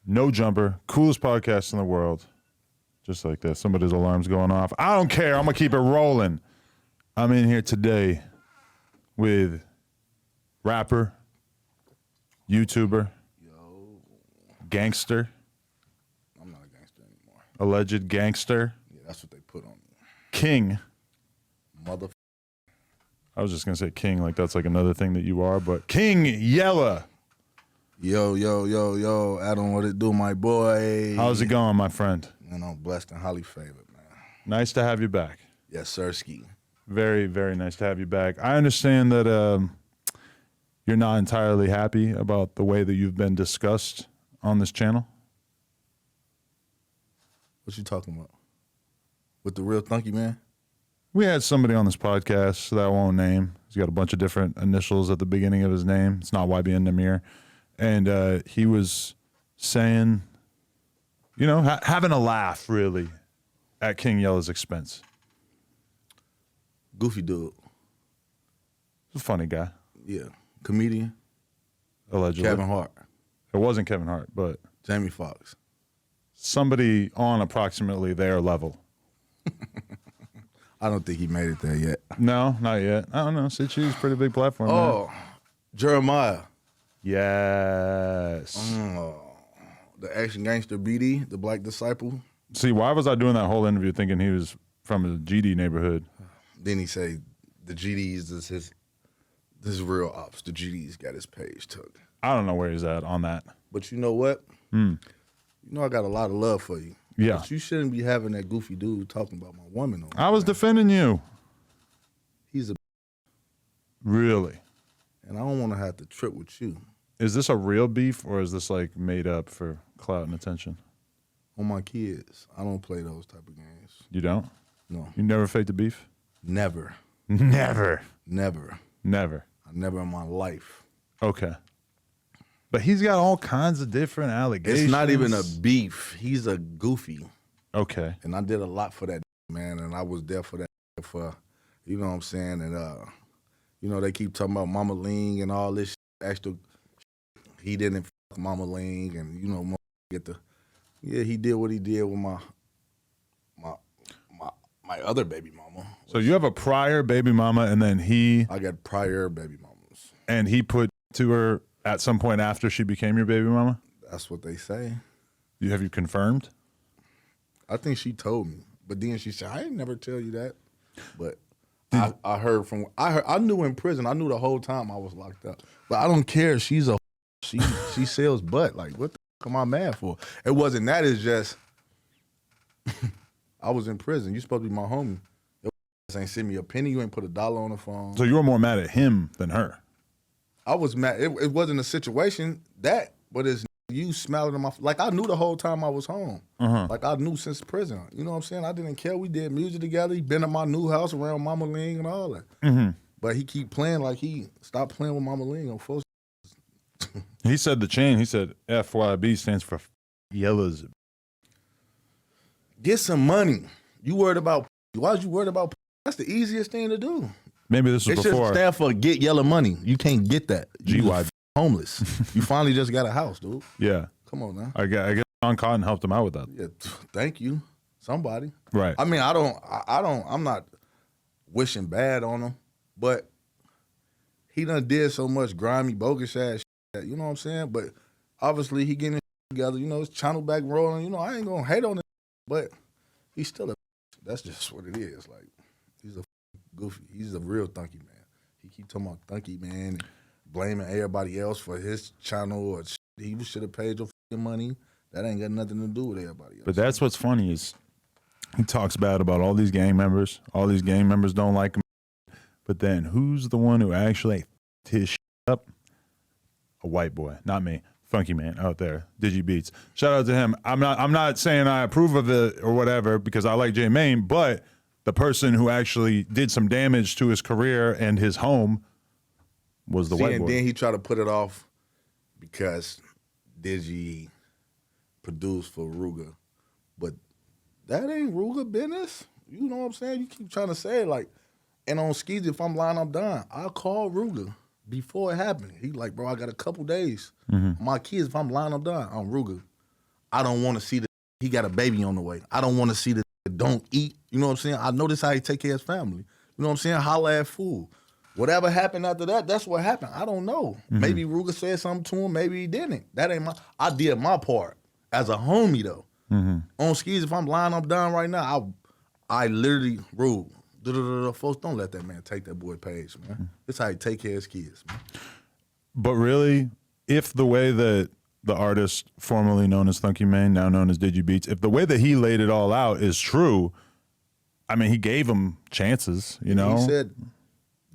No Jumper, coolest podcast in the world. Just like that. Somebody's alarm's going off. I don't care. I'm going to keep it rolling. I'm in here today with rapper, YouTuber, gangster. I'm not a gangster anymore. Alleged gangster. Yeah, that's what they put on me. King. Mother. I was just going to say king like that's like another thing that you are, but King Yella. Yo, Adam, what it do, my boy? How's it going, my friend? Man, I'm blessed and highly favored, man. Nice to have you back. Yes, sir, ski. Very, very nice to have you back. I understand that you're not entirely happy about the way that you've been discussed on this channel. What you talking about? With the real Thunky man? We had somebody on this podcast that I won't name. He's got a bunch of different initials at the beginning of his name. It's not YBN Namir. And he was saying, you know, having a laugh, really, at King Yella's expense. Goofy dude. He's a funny guy. Yeah. Comedian. Allegedly. Kevin Hart. It wasn't Kevin Hart, but Jamie Foxx. somebody on approximately their level. I don't think he made it there yet. No, not yet. I don't know. Sitchi's pretty big platform. Oh, man. Jeremiah. Yes. The action gangster BD, the black disciple. See, why was I doing that whole interview thinking he was from a GD neighborhood? Then he say the GDs is his real ops. The GDs got his page took. I don't know where he's at on that. But you know what? You know I got a lot of love for you. Yeah. But you shouldn't be having that goofy dude talking about my woman on I was defending you. He's a Really? and I don't want to have to trip with you. Is this a real beef or is this like made up for clout and attention? On my kids, I don't play those type of games. You don't? No. You never faked a beef? Never. Never. Never. Never. I never in my life. Okay. But he's got all kinds of different allegations. It's not even a beef. He's a goofy. Okay. And I did a lot for that man, and I was there for that for, you know what I'm saying? And you know, they keep talking about Mama Ling and all this shit, extra. He didn't fuck Mama Ling, and you know, get the. Yeah, he did what he did with my other baby mama. So you have a prior baby mama, and then I got prior baby mamas. And he put to her at some point after she became your baby mama? That's what they say. Have you confirmed? I think she told me, but then she said, "I ain't never tell you that." But I heard from I knew in prison. I knew the whole time I was locked up. But I don't care. She's a she sells butt. Like, what the fuck am I mad for? It wasn't that. It's just I was in prison. You supposed to be my homie. Your ain't send me a penny. You ain't put $1 on the phone. So you were more mad at him than her. I was mad. It wasn't a situation but it's you smiling in my like I knew the whole time I was home. Like I knew since prison. You know what I'm saying? I didn't care. We did music together. He been at my new house around Mama Ling and all that. But he keep playing like he stopped playing with Mama Ling on folks. He said the chain. He said FYB stands for Yella's. Get some money. You worried about? Why was you worried about? That's the easiest thing to do. Maybe this was It should before. stand for Get Yella Money. You can't get that. You GY. homeless. You finally just got a house, dude. Yeah. Come on now. I guess John Cotton helped him out with that. Yeah, thank you. Somebody. Right. I mean, I'm not wishing bad on him, but he done did so much grimy, bogus ass shit that, you know what I'm saying? But obviously he getting his together, you know, his channel back rolling, you know, I ain't gonna hate on him, but he's still a that's just what it is. Like, he's a goofy. He's a real Thunky man. He keep talking about Thunky man, blaming everybody else for his channel or shit. He should have paid your money. That ain't got nothing to do with everybody else. But that's what's funny is he talks bad about all these gang members. All these gang members don't like him. But then who's the one who actually f***ed his shit up? A white boy, not me. Funky man out there, Digi Beats. Shout out to him. I'm not saying I approve of it or whatever because I like J Mane, but the person who actually did some damage to his career and his home was the white boy. And then he tried to put it off because Digi produced for Ruger. But that ain't Ruger business. You know what I'm saying? You keep trying to say it like, and on skis, if I'm lying, I'm done. I called Ruger before it happened. He like, bro, I got a couple days. My kids, if I'm lying, I'm done. I'm Ruger. I don't want to see he got a baby on the way. I don't want to see don't eat. You know what I'm saying? I know this how he take care of his family. You know what I'm saying? Holla at fool. Whatever happened after that, that's what happened. I don't know. Maybe Ruger said something to him. Maybe he didn't. That ain't I did my part as a homie though. On skis, if I'm lying, I'm down right now. I literally rule. Folks, don't let that man take that boy page, man. This how he take care of his kids, man. But really, if the way that the artist formerly known as Funky Mane, now known as Digi Beats, if the way that he laid it all out is true, I mean, he gave him chances, you know? He said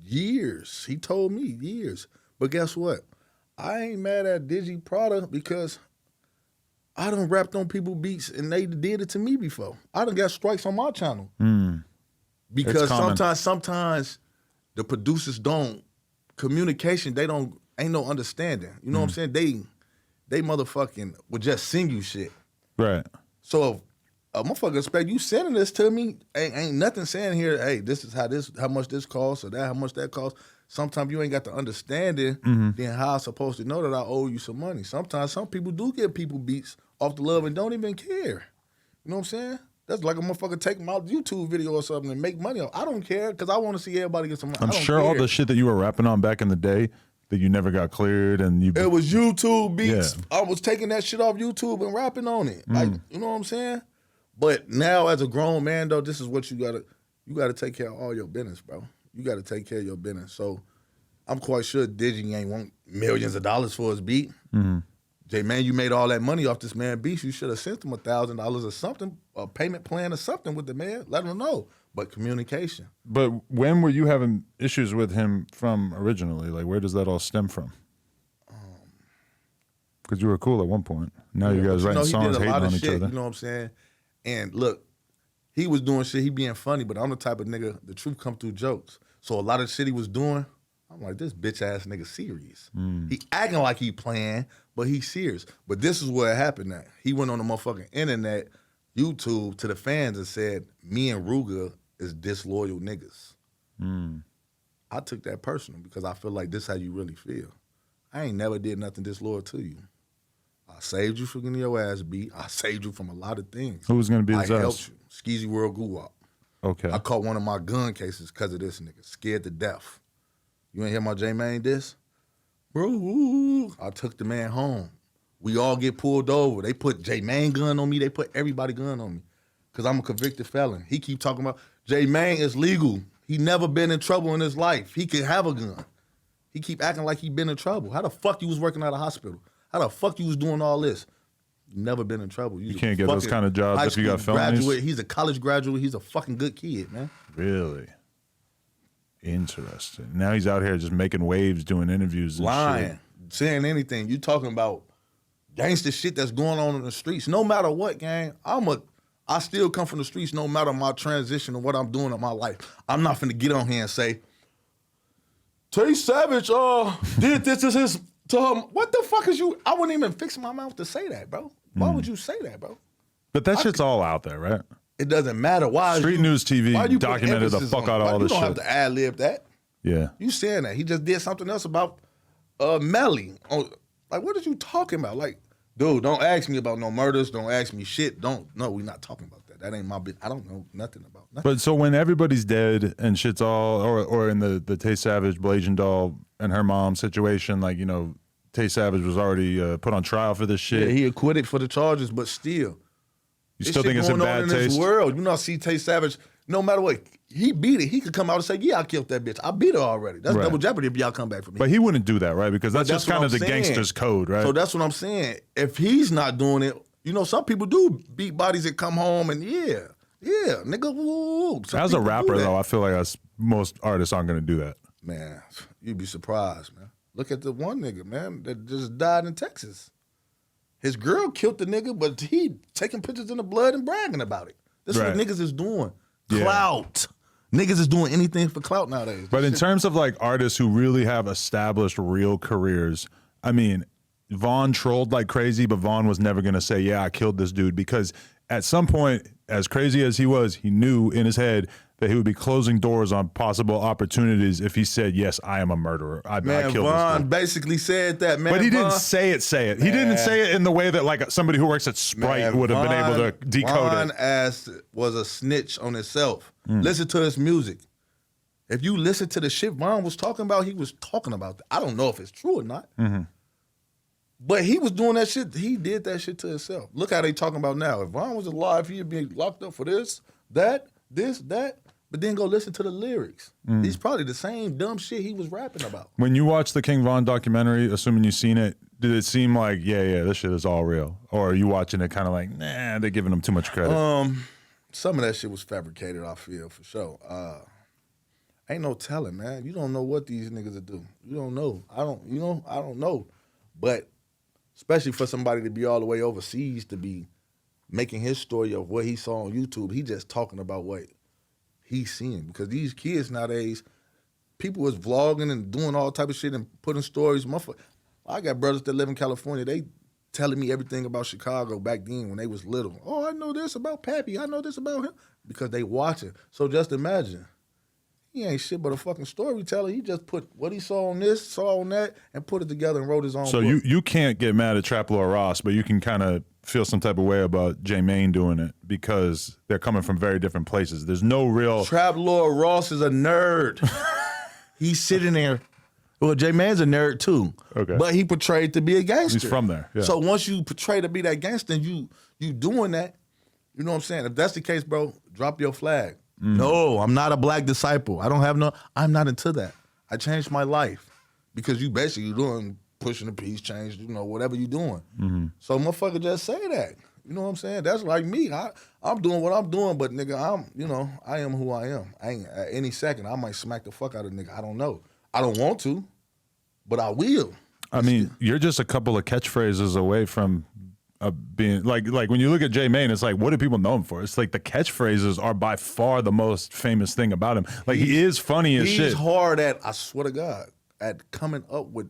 years. He told me years. But guess what? I ain't mad at Digi Prada because I done rapped on people beats and they did it to me before. I done got strikes on my channel. Because sometimes the producers don't, communication, ain't no understanding. You know what I'm saying? They motherfucking would just sing you shit. Right. So if a motherfucker expect you sending this to me, ain't nothing saying here, hey, this is how much this costs or that, how much that costs. Sometimes you ain't got the understanding, then how I'm supposed to know that I owe you some money. Sometimes some people do get people beats off the love and don't even care. You know what I'm saying? That's like a motherfucker take my YouTube video or something and make money off. I don't care because I want to see everybody get some money. I'm sure all the shit that you were rapping on back in the day that you never got cleared and you... It was YouTube beats. Yeah. I was taking that shit off YouTube and rapping on it. Like, you know what I'm saying? But now as a grown man, though, this is what you gotta take care of all your business, bro. You gotta take care of your business. So I'm quite sure Digi ain't want millions of dollars for his beat. J Mane, you made all that money off this man beats. You should have sent him $1,000 or something, a payment plan or something with the man. Let him know. But communication. But when were you having issues with him from originally? Like, where does that all stem from? Because you were cool at one point. Now you guys writing songs hating on each other. You know what I'm saying? And look, he was doing shit, he being funny, but I'm the type of nigga, the truth come through jokes. So a lot of shit he was doing, I'm like, this bitch ass nigga serious. He acting like he playing, but he serious. But this is where it happened at. He went on the motherfucking internet, YouTube, to the fans and said, me and Ruger is disloyal niggas. I took that personal because I feel like this how you really feel. I ain't never did nothing disloyal to you. I saved you from getting your ass beat. I saved you from a lot of things. Who was going to be his ass? I helped you. Skeezy World Guwap. Okay. I caught one of my gun cases because of this nigga. Scared to death. You ain't hear my J Mane diss? Bro, I took the man home. We all get pulled over. They put J Mane gun on me. They put everybody gun on me because I'm a convicted felon. He keep talking about J Mane is legal. He never been in trouble in his life. He can have a gun. He keep acting like he been in trouble. How the fuck you was working at a hospital? How the fuck you was doing all this? You never been in trouble. You can't get those kind of jobs if you got felonies? Graduate. He's a college graduate. He's a fucking good kid, man. Really? Interesting. Now he's out here just making waves, doing interviews and lying, shit. Saying anything. You talking about gangster shit that's going on in the streets. No matter what, gang, I still come from the streets no matter my transition and what I'm doing in my life. I'm not finna get on here and say, Tay Savage did this to his to him. What the fuck is you? I wouldn't even fix my mouth to say that, bro. Why would you say that, bro? But that shit's all out there, right? It doesn't matter. Why Street News TV documented the fuck out of all this shit. You don't have to ad-lib that. Yeah. You saying that. He just did something else about Melly. Like, what are you talking about? Like, dude, don't ask me about no murders. Don't ask me shit. No, we're not talking about that. That ain't my bit. I don't know nothing about nothing. But so when everybody's dead and shit's all, or in the Tay Savage, Blazing Doll, and her mom situation, like, you know, Tay Savage was already put on trial for this shit. Yeah, he acquitted for the charges, but still. You still think it's in bad taste? This world. You know, I see Tay Savage, no matter what, he beat it. He could come out and say, yeah, I killed that bitch. I beat her already. That's double jeopardy if y'all come back for me. But he wouldn't do that, right? Because that's just kind of the gangster's code, right? So that's what I'm saying. If he's not doing it, you know, some people do beat bodies that come home and yeah, nigga, woo. As a rapper, though, I feel like most artists aren't going to do that. Man, you'd be surprised, man. Look at the one nigga, man, that just died in Texas. His girl killed the nigga, but he taking pictures in the blood and bragging about it. This is what niggas is doing. Yeah. Clout. Niggas is doing anything for clout nowadays. But in terms of like artists who really have established real careers, I mean, Vaughn trolled like crazy, but Vaughn was never going to say, yeah, I killed this dude. Because at some point, as crazy as he was, he knew in his head that he would be closing doors on possible opportunities if he said, yes, I am a murderer. I Man, killed this Von dude. basically said that, man. But he Von, didn't say it. He didn't say it in the way that like somebody who works at Sprite would have been able to decode Von it. was a snitch on himself. Listen to his music. If you listen to the shit Von was talking about, he was talking about that. I don't know if it's true or not. But he was doing that shit. He did that shit to himself. Look how they talking about now. If Von was alive, he'd be locked up for this, that. But then go listen to the lyrics. He's probably the same dumb shit he was rapping about. When you watch the King Von documentary, assuming you've seen it, did it seem like, yeah, this shit is all real? Or are you watching it kind of like, nah, they're giving him too much credit? Some of that shit was fabricated, I feel, for sure. Ain't no telling, man. You don't know what these niggas will do. You don't know. I don't know. But especially for somebody to be all the way overseas to be making his story of what he saw on YouTube, he just talking about what he's seeing. Because these kids nowadays, people was vlogging and doing all type of shit and putting stories. I got brothers that live in California. They telling me everything about Chicago back then when they was little. Oh, I know this about Pappy. I know this about him. Because they watching. So just imagine. He ain't shit but a fucking storyteller. He just put what he saw on this, saw on that, and put it together and wrote his own book. So you can't get mad at Trap Lord Ross, but you can kind of feel some type of way about J Mane doing it because they're coming from very different places. There's no real... Trap Lord Ross is a nerd. He's sitting there. Well, J Mane's a nerd too. Okay. But he portrayed to be a gangster. He's from there. Yeah. So once you portray to be that gangster and you doing that, you know what I'm saying? If that's the case, bro, drop your flag. No, I'm not a black disciple. I'm not into that. I changed my life because you basically pushing the peace, change, whatever you doing. So motherfucker just say that. You know what I'm saying? That's like me. I'm doing what I'm doing, but nigga, I am who I am. I ain't, at any second, I might smack the fuck out of nigga. I don't know. I don't want to, but I will. I mean, you're just a couple of catchphrases away from being like when you look at J Mane, it's like, what do people know him for? It's like the catchphrases are by far the most famous thing about him. Like he is funny as shit. He's hard at, I swear to God, at coming up with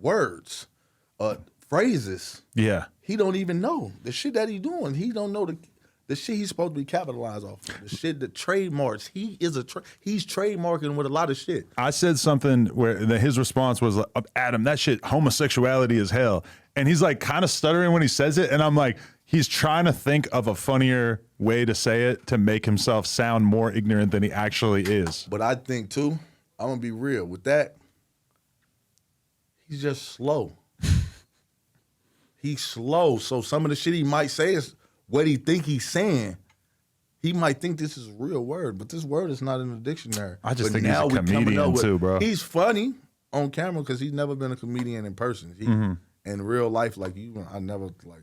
words, phrases. Yeah. He don't even know the shit that he doing. He don't know the shit he's supposed to be capitalized off. The shit, the trademarks. He's trademarking with a lot of shit. I said something where his response was, Adam, that shit homosexuality is hell. And he's like kind of stuttering when he says it. And I'm like, he's trying to think of a funnier way to say it to make himself sound more ignorant than he actually is. But I think too, I'm gonna be real with that. He's just slow. He's slow. So some of the shit he might say is what he think he's saying. He might think this is a real word, but this word is not in the dictionary. I just but think he's a comedian too, bro. He's funny on camera because he's never been a comedian in person. In real life, like you, I never like,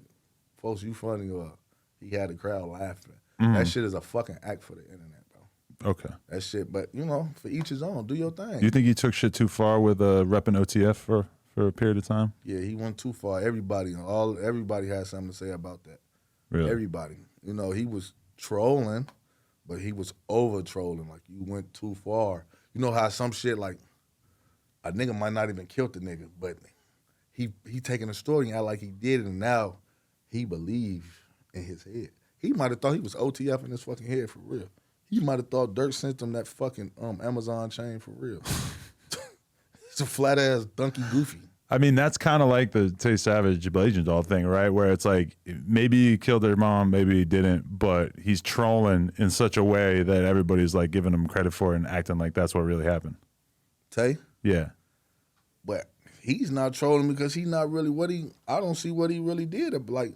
folks, you funny or he had the crowd laughing. That shit is a fucking act for the internet, bro. Okay. That shit, but for each his own. Do your thing. You think he took shit too far with repping OTF for a period of time? Yeah, he went too far. Everybody has something to say about that. Really? Everybody. He was trolling, but he was over trolling. Like you went too far. You know how some shit like a nigga might not even kill the nigga, but he taking a story and act like he did it, and now he believe in his head. He might have thought he was OTF in his fucking head for real. He might have thought Durk sent him that fucking Amazon chain for real. It's a flat ass donkey goofy. I mean, that's kind of like the Tay Savage Blazing Doll thing, right? Where it's like, maybe he killed their mom, maybe he didn't, but he's trolling in such a way that everybody's like giving him credit for it and acting like that's what really happened. Tay? Yeah. But he's not trolling because he's not really I don't see what he really did. Like,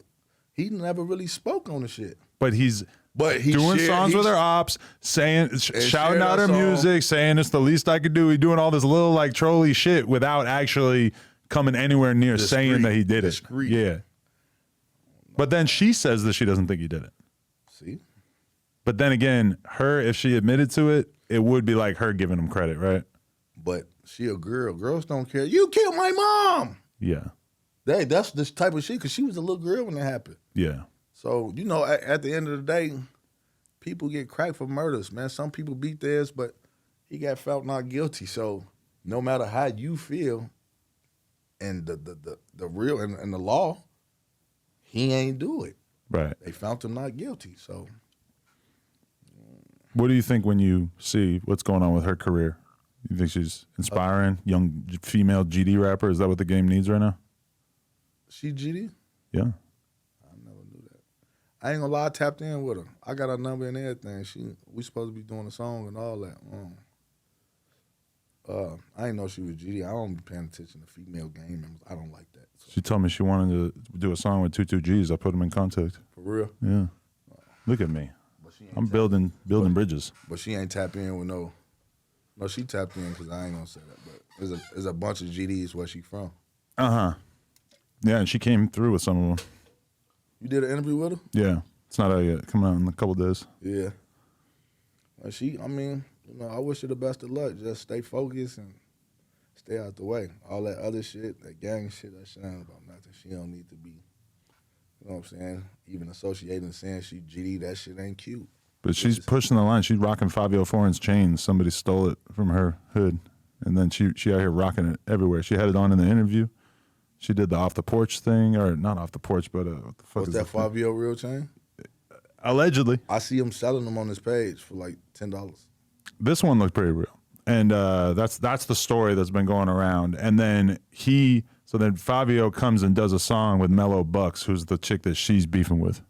he never really spoke on the shit. But he's doing songs with her ops, shouting out her music, saying it's the least I could do. He's doing all this little like trolly shit without actually coming anywhere near saying that he did it. Yeah. But then she says that she doesn't think he did it. See? But then again, if she admitted to it, it would be like her giving him credit, right? But she a girl. Girls don't care. You killed my mom. Yeah. That's this type of shit because she was a little girl when it happened. Yeah. So, at the end of the day, people get cracked for murders, man. Some people beat theirs, but he got found not guilty. So no matter how you feel and the real and the law, he ain't do it. Right. They found him not guilty. So What do you think when you see what's going on with her career? You think she's inspiring, young female GD rapper? Is that what the game needs right now? She GD? Yeah. I never knew that. I ain't gonna lie, I tapped in with her. I got her number and everything. We supposed to be doing a song and all that. I didn't know she was GD. I don't be paying attention to female game members. I don't like that. So. She told me she wanted to do a song with 22Gs. I put them in contact. For real? Yeah. Look at me. I'm building bridges. But she ain't tapped in with no. No, she tapped in because I ain't gonna say that. But there's a bunch of GDs where she from. Yeah, and she came through with some of them. You did an interview with her? Yeah, it's not out yet. Coming out in a couple days. Yeah. Well, I wish her the best of luck. Just stay focused and stay out the way. All that other shit, that gang shit, that shit ain't about nothing. She don't need to be, you know what I'm saying? Even associating saying she GD, that shit ain't cute. But she's pushing the line. She's rocking Fabio Foreign's chains. Somebody stole it from her hood. And then she out here rocking it everywhere. She had it on in the interview. She did the off the porch thing, or not off the porch, but what the fuck What's is that Fabio real chain? Allegedly. I see him selling them on his page for like $10. This one looked pretty real. And that's the story that's been going around. And then then Fabio comes and does a song with Mellow Bucks, who's the chick that she's beefing with.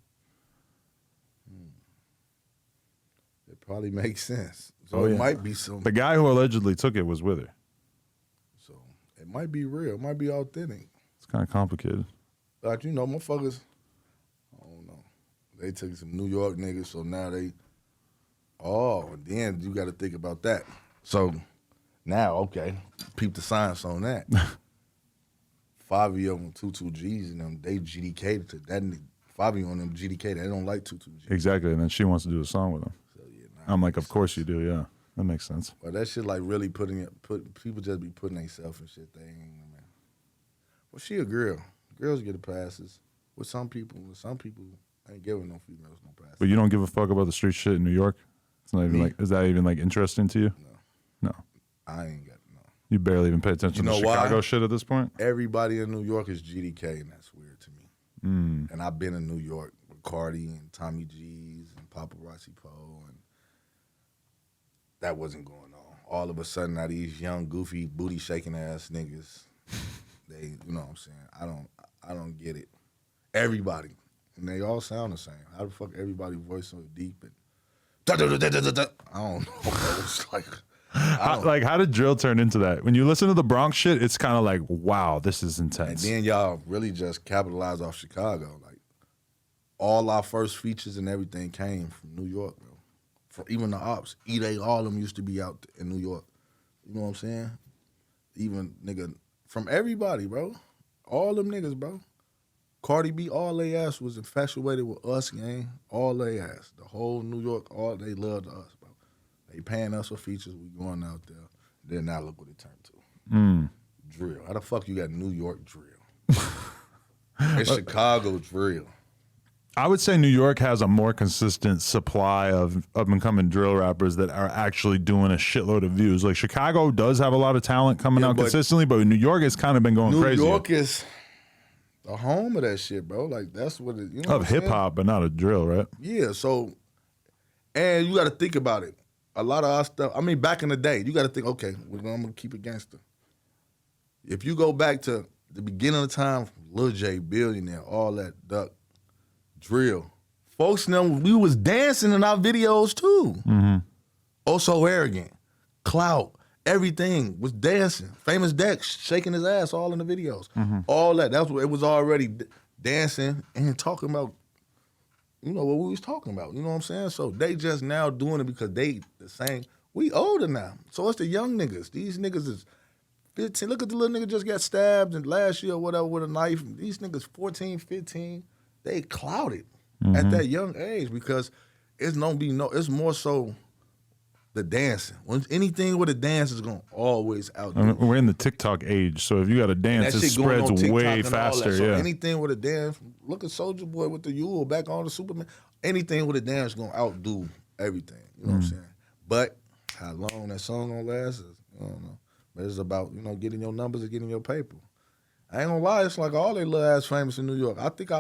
It probably makes sense. So it might be some. The guy who allegedly took it was with her. So it might be real. It might be authentic. It's kind of complicated. Like, motherfuckers, I don't know. They took some New York niggas, so now they, then you got to think about that. So now, okay, peep the science on that. Fabio and 22Gs and them, they GDK to that. Fabio and them GDK, they don't like 22Gs. Exactly, and then she wants to do a song with him. So, yeah, I'm like, of course you do, yeah. That makes sense. But that shit like really people just be putting themselves in shit they ain't, man. Well, she a girl. Girls get the passes. With some people ain't giving no females no passes. But you don't give a fuck about the street shit in New York? It's not even is that even like interesting to you? No. I ain't got no. You barely even pay attention to Chicago shit at this point? Everybody in New York is GDK, and that's weird to me. And I've been in New York with Cardi and Tommy G's and Paparazzi Poe, and that wasn't going on. All of a sudden, now these young, goofy, booty shaking ass niggas, they, you know what I'm saying? I don't get it. Everybody, and they all sound the same. How the fuck everybody voice so deep and I don't know. It's like. How did drill turn into that? When you listen to the Bronx shit, it's kind of like, wow, this is intense. And then y'all really just capitalized off Chicago. Like, all our first features and everything came from New York, bro. Even the ops, all of them used to be out in New York. You know what I'm saying? Even, nigga, from everybody, bro. All them niggas, bro. Cardi B, all they ass was infatuated with us, gang. All they ass. The whole New York, all they loved us, bro. They paying us for features. We going out there. Then now look what it turned to. Drill. How the fuck you got New York drill? It's Chicago drill. I would say New York has a more consistent supply of up-and-coming drill rappers that are actually doing a shitload of views. Like, Chicago does have a lot of talent coming out consistently, but New York has kind of been going crazy. New York is the home of that shit, bro. Like, that's what it, you know. Of hip-hop, but not a drill, right? Yeah, so, and you got to think about it. A lot of our stuff, I mean, back in the day, you got to think, okay, I'm going to keep it gangster. If you go back to the beginning of the time, Lil J, Billionaire, all that, Duck, drill. Folks know we was dancing in our videos too. Oh So Arrogant, Clout, everything was dancing. Famous Dex shaking his ass all in the videos. All that. That's what it was already dancing and talking about, you know, what we was talking about. You know what I'm saying? So they just now doing it because they the same. We older now. So it's the young niggas. These niggas is 15. Look at the little nigga just got stabbed and last year or whatever with a knife. These niggas 14, 15. They clouded at that young age because it's more so the dancing. When anything with a dance is gonna always outdo. I mean, we're in the TikTok age, so if you got a dance, it spreads way faster. So anything with a dance, look at Soulja Boy with the Yule back on the Superman. Anything with a dance is gonna outdo everything. You know what I'm saying? But how long that song gonna last is, I don't know. But it's about, you know, getting your numbers and getting your paper. I ain't gonna lie, it's like all they little ass famous in New York. I think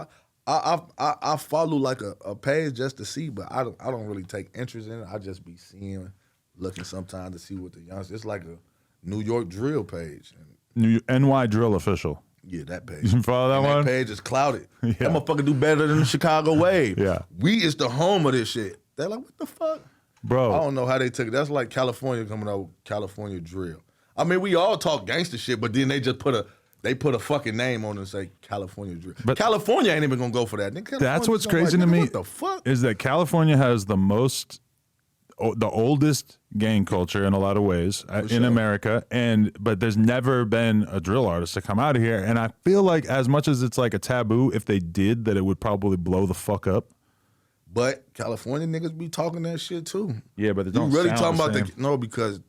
I follow like a page just to see, but I don't really take interest in it. I just be looking sometimes to see what the youngsters. It's like a New York drill page. NY Drill Official. Yeah, that page. You follow that one? That page is clouded. Yeah. That motherfucker do better than the Chicago Wave. Yeah. We is the home of this shit. They're like, what the fuck? Bro. I don't know how they took it. That's like California coming out with California drill. I mean, we all talk gangster shit, but then they just put a fucking name on it and say California drill. But California ain't even gonna go for that. That's what's crazy to me. What the fuck? Is that California has the oldest gang culture in a lot of ways in America, but there's never been a drill artist to come out of here, and I feel like as much as it's like a taboo, if they did, that it would probably blow the fuck up. But California niggas be talking that shit too. Yeah, but they don't you really sound talking the about same. no, because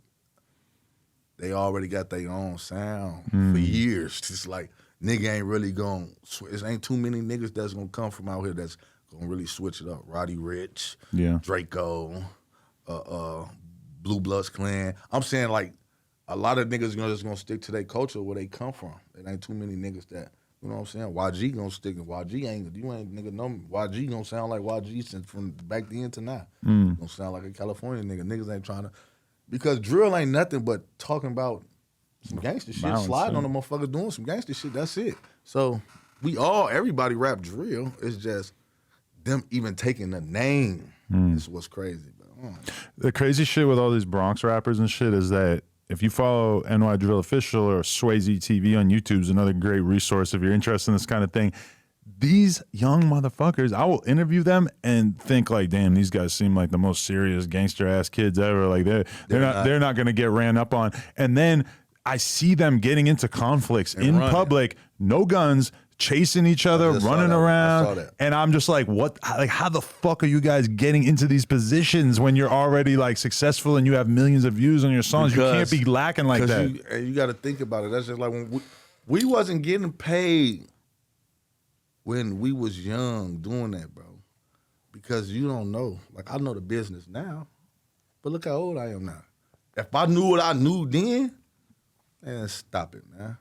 they already got their own sound for years. It's like nigga ain't really gonna. It ain't too many niggas that's gonna come from out here that's gonna really switch it up. Roddy Ricch, Draco. Blue Bloods Clan. I'm saying like a lot of niggas just gonna stick to their culture where they come from. It ain't too many niggas that, you know what I'm saying? YG gonna stick. YG ain't, you ain't nigga know me. YG gonna sound like YG since from back then to now. Gonna sound like a California nigga. Niggas ain't trying to, because drill ain't nothing but talking about some gangster shit, Violence, sliding on the motherfuckers doing some gangster shit. That's it. So everybody rap drill. It's just them even taking the name is what's crazy. The crazy shit with all these Bronx rappers and shit is that if you follow NY Drill Official or Swayze TV on YouTube, is another great resource if you're interested in this kind of thing. These young motherfuckers, I will interview them and think like, damn, these guys seem like the most serious gangster ass kids ever. Like they're not gonna get ran up on. And then I see them getting into conflicts in public, no guns, chasing each other, running around, and I'm just like, what? Like, how the fuck are you guys getting into these positions when you're already like successful and you have millions of views on your songs? You can't be lacking like that. You got to think about it. That's just like when we wasn't getting paid when we was young doing that, bro. Because you don't know. Like, I know the business now, but look how old I am now. If I knew what I knew then, man, stop it, man.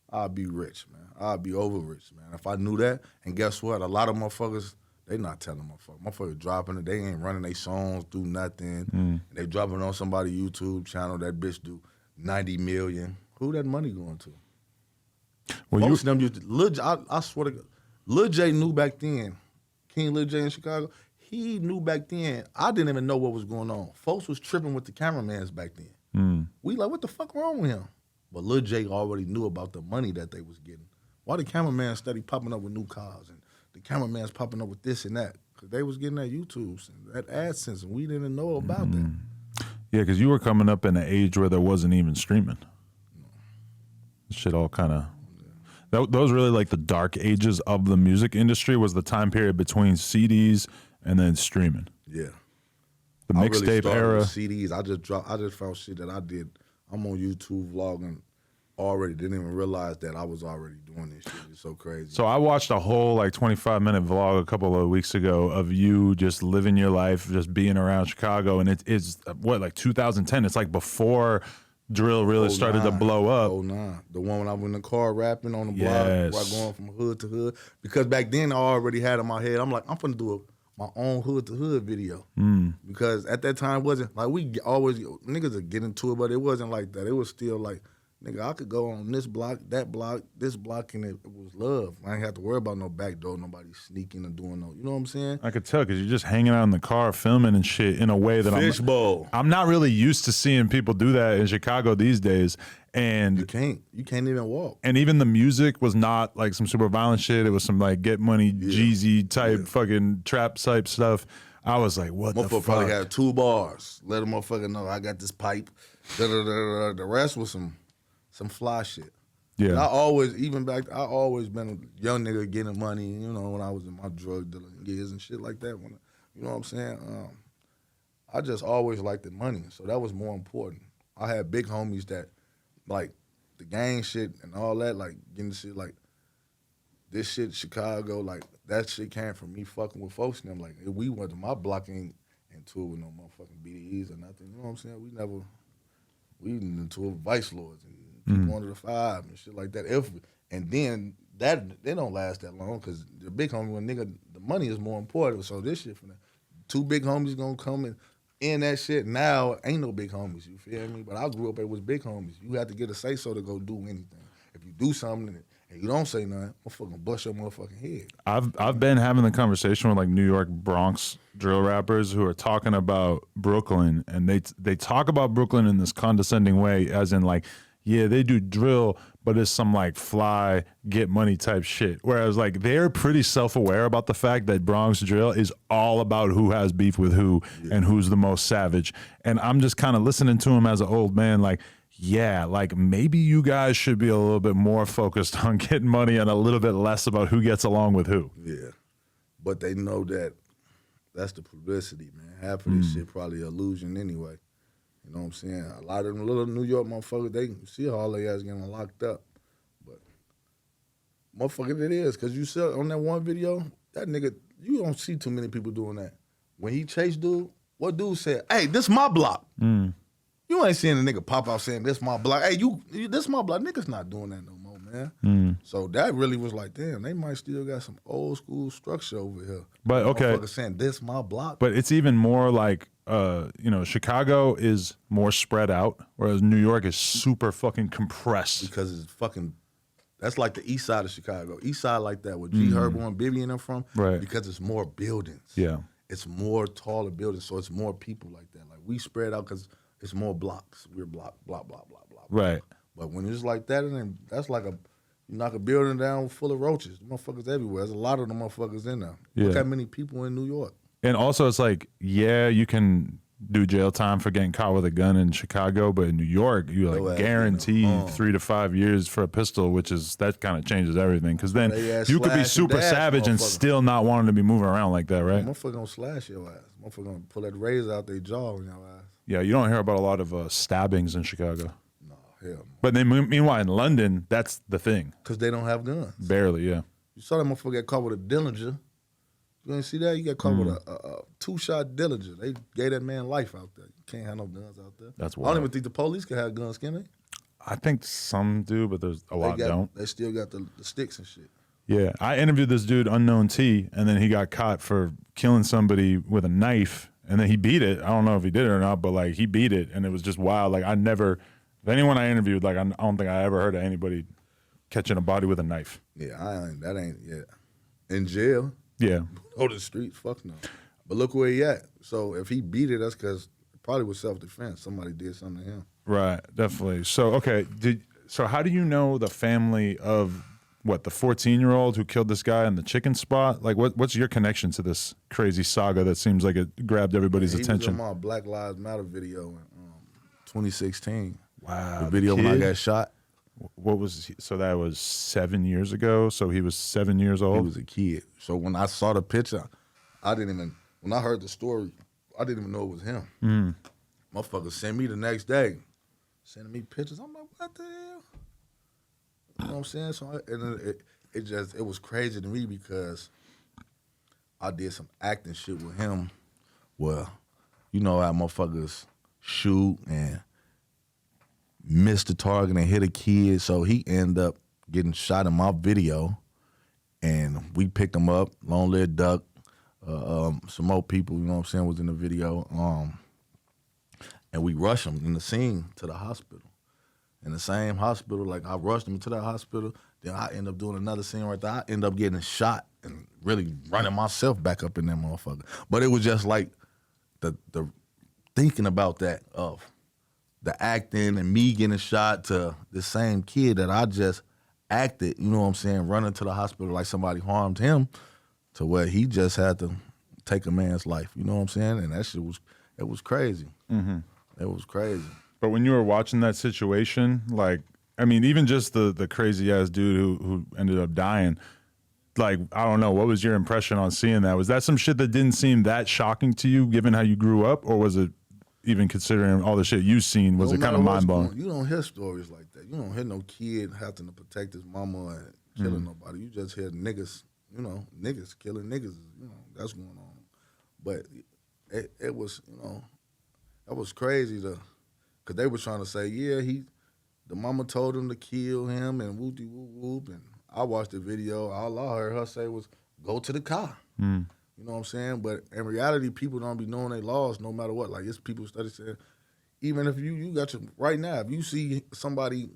I'll be rich, man. I'll be over rich, man. If I knew that, and guess what? A lot of motherfuckers, they not telling motherfuckers. Motherfuckers dropping it. They ain't running their songs, do nothing. They dropping on somebody's YouTube channel. That bitch do 90 million. Who that money going to? Well, most of them used to, I swear to God, Lil J knew back then. King Lil J in Chicago, he knew back then. I didn't even know what was going on. Folks was tripping with the cameramans back then. We like, what the fuck wrong with him? But Lil J already knew about the money that they was getting. Why the cameraman steady popping up with new cars and the cameraman's popping up with this and that? Because they was getting that YouTube and that AdSense, and we didn't know about that. Yeah, because you were coming up in an age where there wasn't even streaming. Shit all kind of... Those really like the dark ages of the music industry was the time period between CDs and then streaming. Yeah. The mixtape era. With CDs. I just found shit that I did. I'm on YouTube vlogging already. Didn't even realize that I was already doing this shit. It's so crazy. So I watched a whole like 25-minute vlog a couple of weeks ago of you just living your life, just being around Chicago. And it's what, like 2010? It's like before drill really started to blow up. Oh, nah. The one when I was in the car rapping on the block, right, going from hood to hood. Because back then I already had in my head, I'm like, I'm finna do my own hood to hood video. Because at that time, it wasn't like we always, niggas would get into it, but it wasn't like that. It was still like, nigga, I could go on this block, that block, this block, and it was love. I ain't have to worry about no back door, nobody sneaking and doing no, you know what I'm saying? I could tell because you're just hanging out in the car filming and shit in a way that Fishbowl. I'm not really used to seeing people do that in Chicago these days. And you can't even walk. And even the music was not like some super violent shit. It was some like Get Money, Jeezy type fucking trap type stuff. I was like, what the fuck? Motherfucker probably had 2 bars. Let a motherfucker know I got this pipe. The rest was some fly shit. Yeah. And I always been a young nigga getting money, you know, when I was in my drug dealing years and shit like that. You know what I'm saying? I just always liked the money, so that was more important. I had big homies that, like, the gang shit and all that, like, getting shit, like, this shit, Chicago, like, that shit came from me fucking with folks and them. Like, we went to my block ain't into it with no motherfucking BDEs or nothing. You know what I'm saying? We into it with Vice Lords and people under the 5 and shit like that. And then that they don't last that long because the big homie, when nigga, the money is more important. So this shit from the two big homies gonna come and in that shit. Now ain't no big homies. You feel me? But I grew up, it was big homies. You had to get a say so to go do anything. If you do something and you don't say nothing, I'm fucking bust your motherfucking head. I've been having the conversation with like New York Bronx drill rappers who are talking about Brooklyn, and they talk about Brooklyn in this condescending way, as in like, yeah, they do drill, but it's some like fly get money type shit. Whereas like they're pretty self-aware about the fact that Bronx drill is all about who has beef with who and who's the most savage. And I'm just kind of listening to him as an old man, like, yeah, like maybe you guys should be a little bit more focused on getting money and a little bit less about who gets along with who. Yeah, but they know that that's the publicity, man. Half of this shit probably illusion anyway. You know what I'm saying? A lot of them little New York motherfuckers, they see all they ass getting locked up. But motherfucker, it is. Because you said on that one video, that nigga, you don't see too many people doing that. When he chased dude, what dude said? Hey, this my block. You ain't seeing a nigga pop out saying, this my block. Hey, this my block. Niggas not doing that no more, man. So that really was like, damn, they might still got some old school structure over here. But okay. Motherfucker saying, this my block. But it's even more like, Chicago is more spread out, whereas New York is super fucking compressed. Because it's fucking, that's like the east side of Chicago. East side like that, where G Herbo and Bibby and them from. Right. Because it's more buildings. Yeah. It's more taller buildings, so it's more people like that. Like we spread out because it's more blocks. We're block, blah, blah, blah, blah. Right. But when it's like that, and then that's like you knock a building down full of roaches. Motherfuckers everywhere. There's a lot of the motherfuckers in there. Yeah. Look how many people in New York. And also it's like, yeah, you can do jail time for getting caught with a gun in Chicago, but in New York, you like guaranteed 3 to 5 years for a pistol, that kind of changes everything. Because then you could be super savage and still not wanting to be moving around like that, right? Motherfucker gonna slash your ass. Motherfucker gonna pull that razor out their jaw in your ass. Yeah, you don't hear about a lot of stabbings in Chicago. No, hell no. But then meanwhile in London, that's the thing. Because they don't have guns. Barely, yeah. You saw that motherfucker get caught with a Dillinger. You ain't see that? You got caught with a 2-shot Dillinger. They gave that man life out there. You can't have no guns out there. That's I wild. don't even think the police can have guns, can they? I think some do, but there's a lot don't. They still got the sticks and shit. Yeah, I interviewed this dude, Unknown T, and then he got caught for killing somebody with a knife, and then he beat it. I don't know if he did it or not, but like he beat it, and it was just wild. Like anyone I interviewed, like I don't think I ever heard of anybody catching a body with a knife. Yeah, that ain't in jail. Yeah. Go to the streets, fuck no. But look where he at. So if he beat it, that's because it probably was self-defense. Somebody did something to him. Right, definitely. So, okay, so how do you know the family of, the 14-year-old who killed this guy in the chicken spot? Like, what's your connection to this crazy saga that seems like it grabbed everybody's attention? He was in my Black Lives Matter video in 2016. Wow. The video when I got shot. What was so that was 7 years ago? So he was 7 years old? He was a kid. So when I saw the picture, when I heard the story, I didn't even know it was him. Motherfucker sent me the next day, sending me pictures. I'm like, what the hell? You know what I'm saying? So it was crazy to me because I did some acting shit with him. Well, you know how motherfuckers shoot and miss the target and hit a kid, so he ended up getting shot in my video, and we picked him up. Long Live Duck, some more people, you know what I'm saying, was in the video, and we rushed him in the scene to the hospital. In the same hospital, like I rushed him to that hospital, then I end up doing another scene right there. I end up getting shot and really running myself back up in that motherfucker. But it was just like the thinking about that of the acting and me getting shot to the same kid that I just acted, you know what I'm saying, running to the hospital like somebody harmed him, to where he just had to take a man's life, you know what I'm saying? And that shit was crazy. Mm-hmm. It was crazy. But when you were watching that situation, like, I mean, even just the crazy ass dude who ended up dying, like, I don't know, what was your impression on seeing that? Was that some shit that didn't seem that shocking to you given how you grew up, or was it, even considering all the shit you've seen, was it kind of mind-blowing? You don't hear stories like that. You don't hear no kid having to protect his mama and killing nobody. You just hear niggas, niggas killing niggas, that's going on. But it was, that was crazy because they were trying to say, yeah, he the mama told him to kill him and whoop whoop whoop. And I watched the video. All I heard her say was, "Go to the car." You know what I'm saying? But in reality, people don't be knowing their laws no matter what. Like, it's people study saying, even if you got your, right now, if you see somebody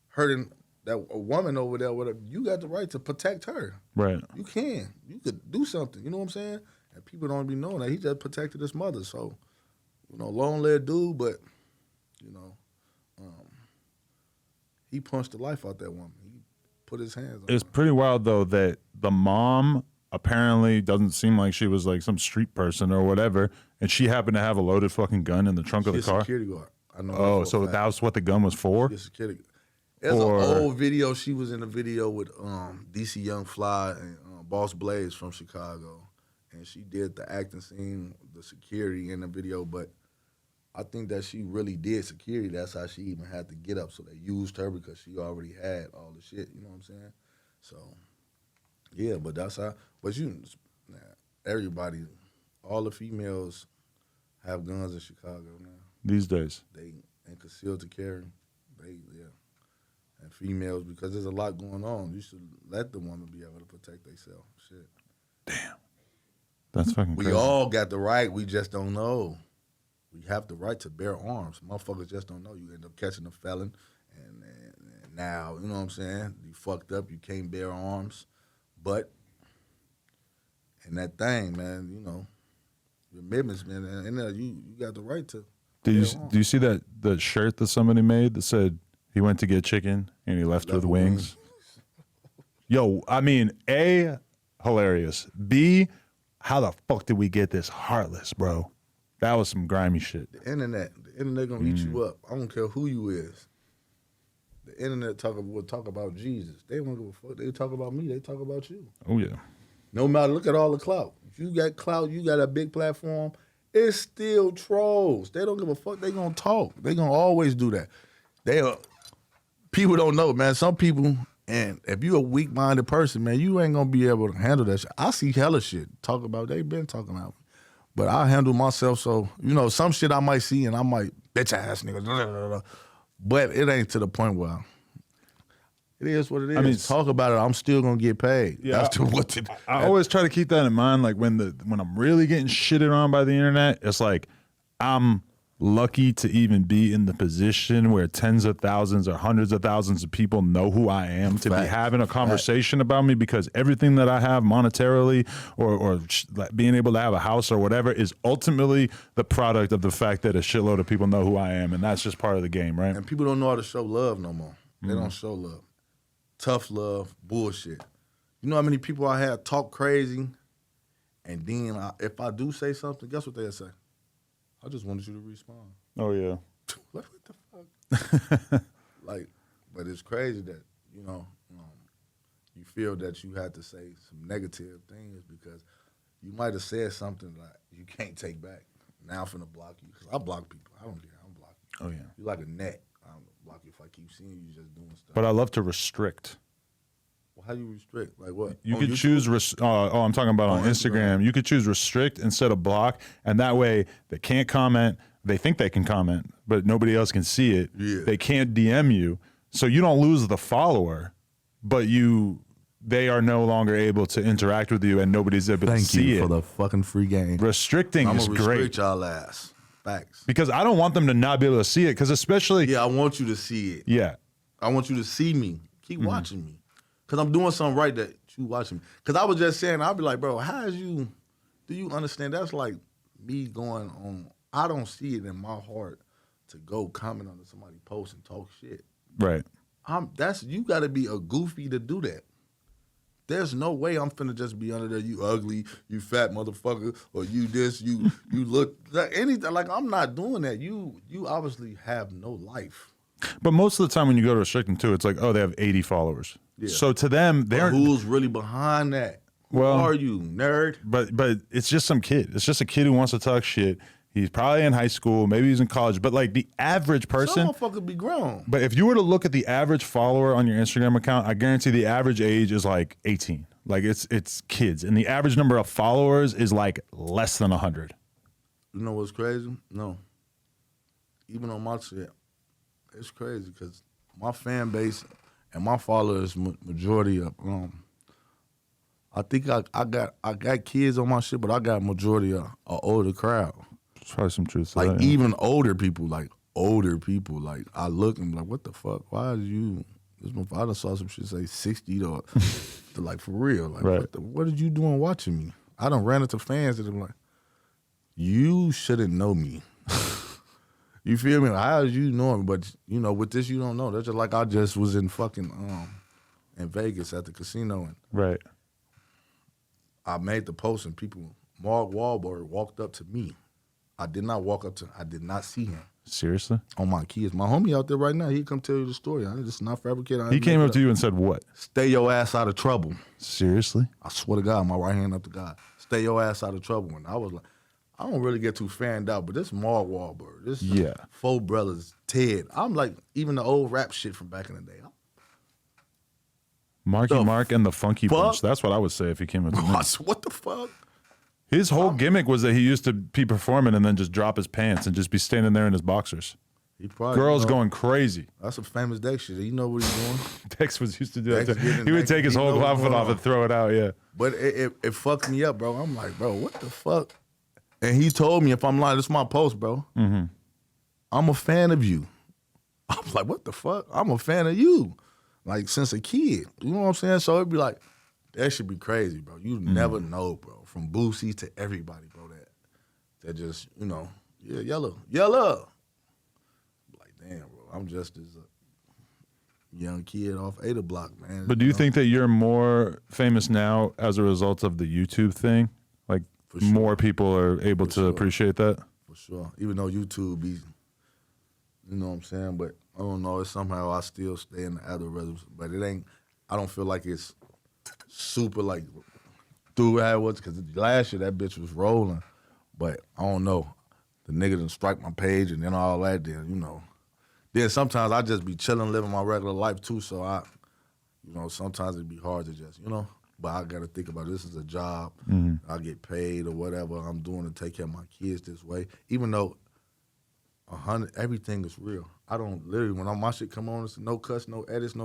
hurting a woman over there, whatever, you got the right to protect her. Right. You can. You could do something. You know what I'm saying? And people don't be knowing that. He just protected his mother. So, long-lived dude, but, he punched the life out that woman. He put his hands on her. It's pretty wild, though, that the mom apparently doesn't seem like she was like some street person or whatever, and she happened to have a loaded fucking gun in the trunk of the car. Security guard. I know. Oh, so that was what the gun was for? She's a security guard. There's an old video. She was in a video with DC Young Fly and Boss Blaze from Chicago, and she did the acting scene, the security in the video. But I think that she really did security. That's how she even had to get up. So they used her because she already had all the shit. You know what I'm saying? So yeah, but that's how. But everybody, all the females have guns in Chicago now these days. They and concealed to carry. And females, because there's a lot going on, you should let the woman be able to protect themselves. Shit. Damn. That's fucking crazy. We all got the right, we just don't know. We have the right to bear arms. Motherfuckers just don't know. You end up catching a felon, and now, you know what I'm saying? You fucked up, you can't bear arms. But, and that thing, man, your amendments, man, and you got the right to. Do you see the shirt that somebody made that said, he went to get chicken and he left with wings? Yo, I mean, A, hilarious. B, how the fuck did we get this heartless, bro? That was some grimy shit. The internet gonna eat you up. I don't care who you is. The internet will talk about Jesus. They won't give a fuck. They talk about me. They talk about you. Oh yeah. No matter, look at all the clout. If you got clout, you got a big platform. It's still trolls. They don't give a fuck. They gonna talk. They gonna always do that. People don't know, man. Some people, and if you a weak-minded person, man, you ain't gonna be able to handle that shit. I see hella shit talk about. They been talking about me, but I handle myself. So some shit I might see, and I might bitch ass nigga, but it ain't to the point where it is what it is. I mean, talk about it. I'm still gonna get paid. Yeah, that's what I always try to keep that in mind. Like when I'm really getting shitted on by the internet, it's like I'm lucky to even be in the position where tens of thousands or hundreds of thousands of people know who I am, to be having a conversation about me, because everything that I have monetarily or being able to have a house or whatever is ultimately the product of the fact that a shitload of people know who I am, and that's just part of the game, right? And people don't know how to show love no more. They don't show love. Tough love, bullshit. You know how many people I had talk crazy, and then if I do say something, guess what they'll say? I just wanted you to respond. Oh, yeah. What the fuck? But it's crazy that, you feel that you had to say some negative things because you might have said something like you can't take back. Now I'm finna block you. Because I block people. I don't care. I'm blocking you. Oh, yeah. You're like a net. I'm block you if I keep seeing you just doing stuff. But I love to restrict. Well, how do you restrict? Like what? You could choose, I'm talking about on Instagram. You could choose restrict instead of block, and that way they can't comment. They think they can comment, but nobody else can see it. Yeah. They can't DM you, so you don't lose the follower, but they are no longer able to interact with you, and nobody's able to see it. Thank you for the fucking free game. Restricting is great. I'm gonna restrict y'all ass. Facts. Because I don't want them to not be able to see it, because especially... Yeah, I want you to see it. Yeah. I want you to see me. Keep watching me. Because I'm doing something right that you watching me. Because I was just saying, I'll be like, bro, do you understand? That's like me going on, I don't see it in my heart to go comment on somebody's post and talk shit. Right. You got to be a goofy to do that. There's no way I'm finna just be under there, you ugly, you fat motherfucker, or you this, you look, like anything. Like, I'm not doing that. You obviously have no life. But most of the time when you go to restrict them too, it's like, oh, they have 80 followers. Yeah. So to them, they're... Who's really behind that? Who are you, nerd? But it's just some kid. It's just a kid who wants to talk shit. He's probably in high school, maybe he's in college, but like the average person... Some motherfuckers be grown. But if you were to look at the average follower on your Instagram account, I guarantee the average age is like 18. Like it's kids. And the average number of followers is like less than 100. You know what's crazy? No. Even on my shit, it's crazy because my fan base and my followers majority of I think I got kids on my shit, but I got majority of an older crowd. There's probably some truth to Like that. Yeah. even older people. Like I look and be like, what the fuck? Why is you? I done saw some shit say 60 to like for real. Like Right. what did you doing watching me? I done ran into fans that are like, you shouldn't know me. You feel me? Like, how did you know me? But you know, with this you don't know. That's just like I just was in fucking in Vegas at the casino and Right. I made the post and people, Mark Wahlberg walked up to me. I did not see him. Seriously? On my kids. My homie out there right now, he come tell you the story. This is not fabricated. He came up to you and said what? Stay your ass out of trouble. Seriously? I swear to God, my right hand up to God. Stay your ass out of trouble. And I was like, I don't really get too fanned out, but this Mark Wahlberg, this Four Brothers, Ted. I'm like, even the old rap shit from back in the day. Marky Mark and the Funky fuck? Bunch. That's what I would say if he came up to me. What the fuck? His whole gimmick was that he used to be performing and then just drop his pants and just be standing there in his boxers. He probably, Girls going crazy. That's a famous Dex shit. You know what he's doing? Dex was used to do that. Dex Too. He would take his whole outfit off and throw it out, yeah. But it fucked me up, bro. I'm like, bro, what the fuck? And he told me, if I'm lying, this is my post, bro. Mm-hmm. I'm a fan of you. I was like, what the fuck? I'm a fan of you. Like, since a kid. You know what I'm saying? So it'd be like, that should be crazy, bro. You never know, bro. From Boosie to everybody, bro, that just, you know, yeah, Yella. Like, damn, bro, I'm just as a young kid off Ada Block, man. But do you think that you're more famous now as a result of the YouTube thing? Like, sure. more people are able to appreciate that? For sure. Even though YouTube be, you know what I'm saying? But I don't know, it's somehow I still stay in the algorithm. But it ain't, I don't feel like it's super like through how it was, because last year that bitch was rolling. But I don't know. The nigga done strike my page and then all that, then, you know. Then sometimes I just be chilling, living my regular life too, so you know, sometimes it'd be hard to just, you know. But I got to think about it. This is a job. Mm-hmm. I get paid or whatever I'm doing to take care of my kids this way. Even though everything is real. I don't literally, when my shit come on, it's no cuts, no edits,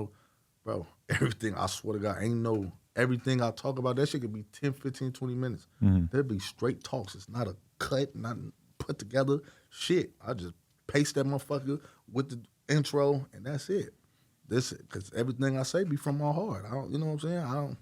bro, everything, I swear to God, everything I talk about, that shit could be 10, 15, 20 minutes. Mm-hmm. There'd be straight talks. It's not a cut, not put together shit. I just paste that motherfucker with the intro, and that's it. Because everything I say be from my heart. You know what I'm saying?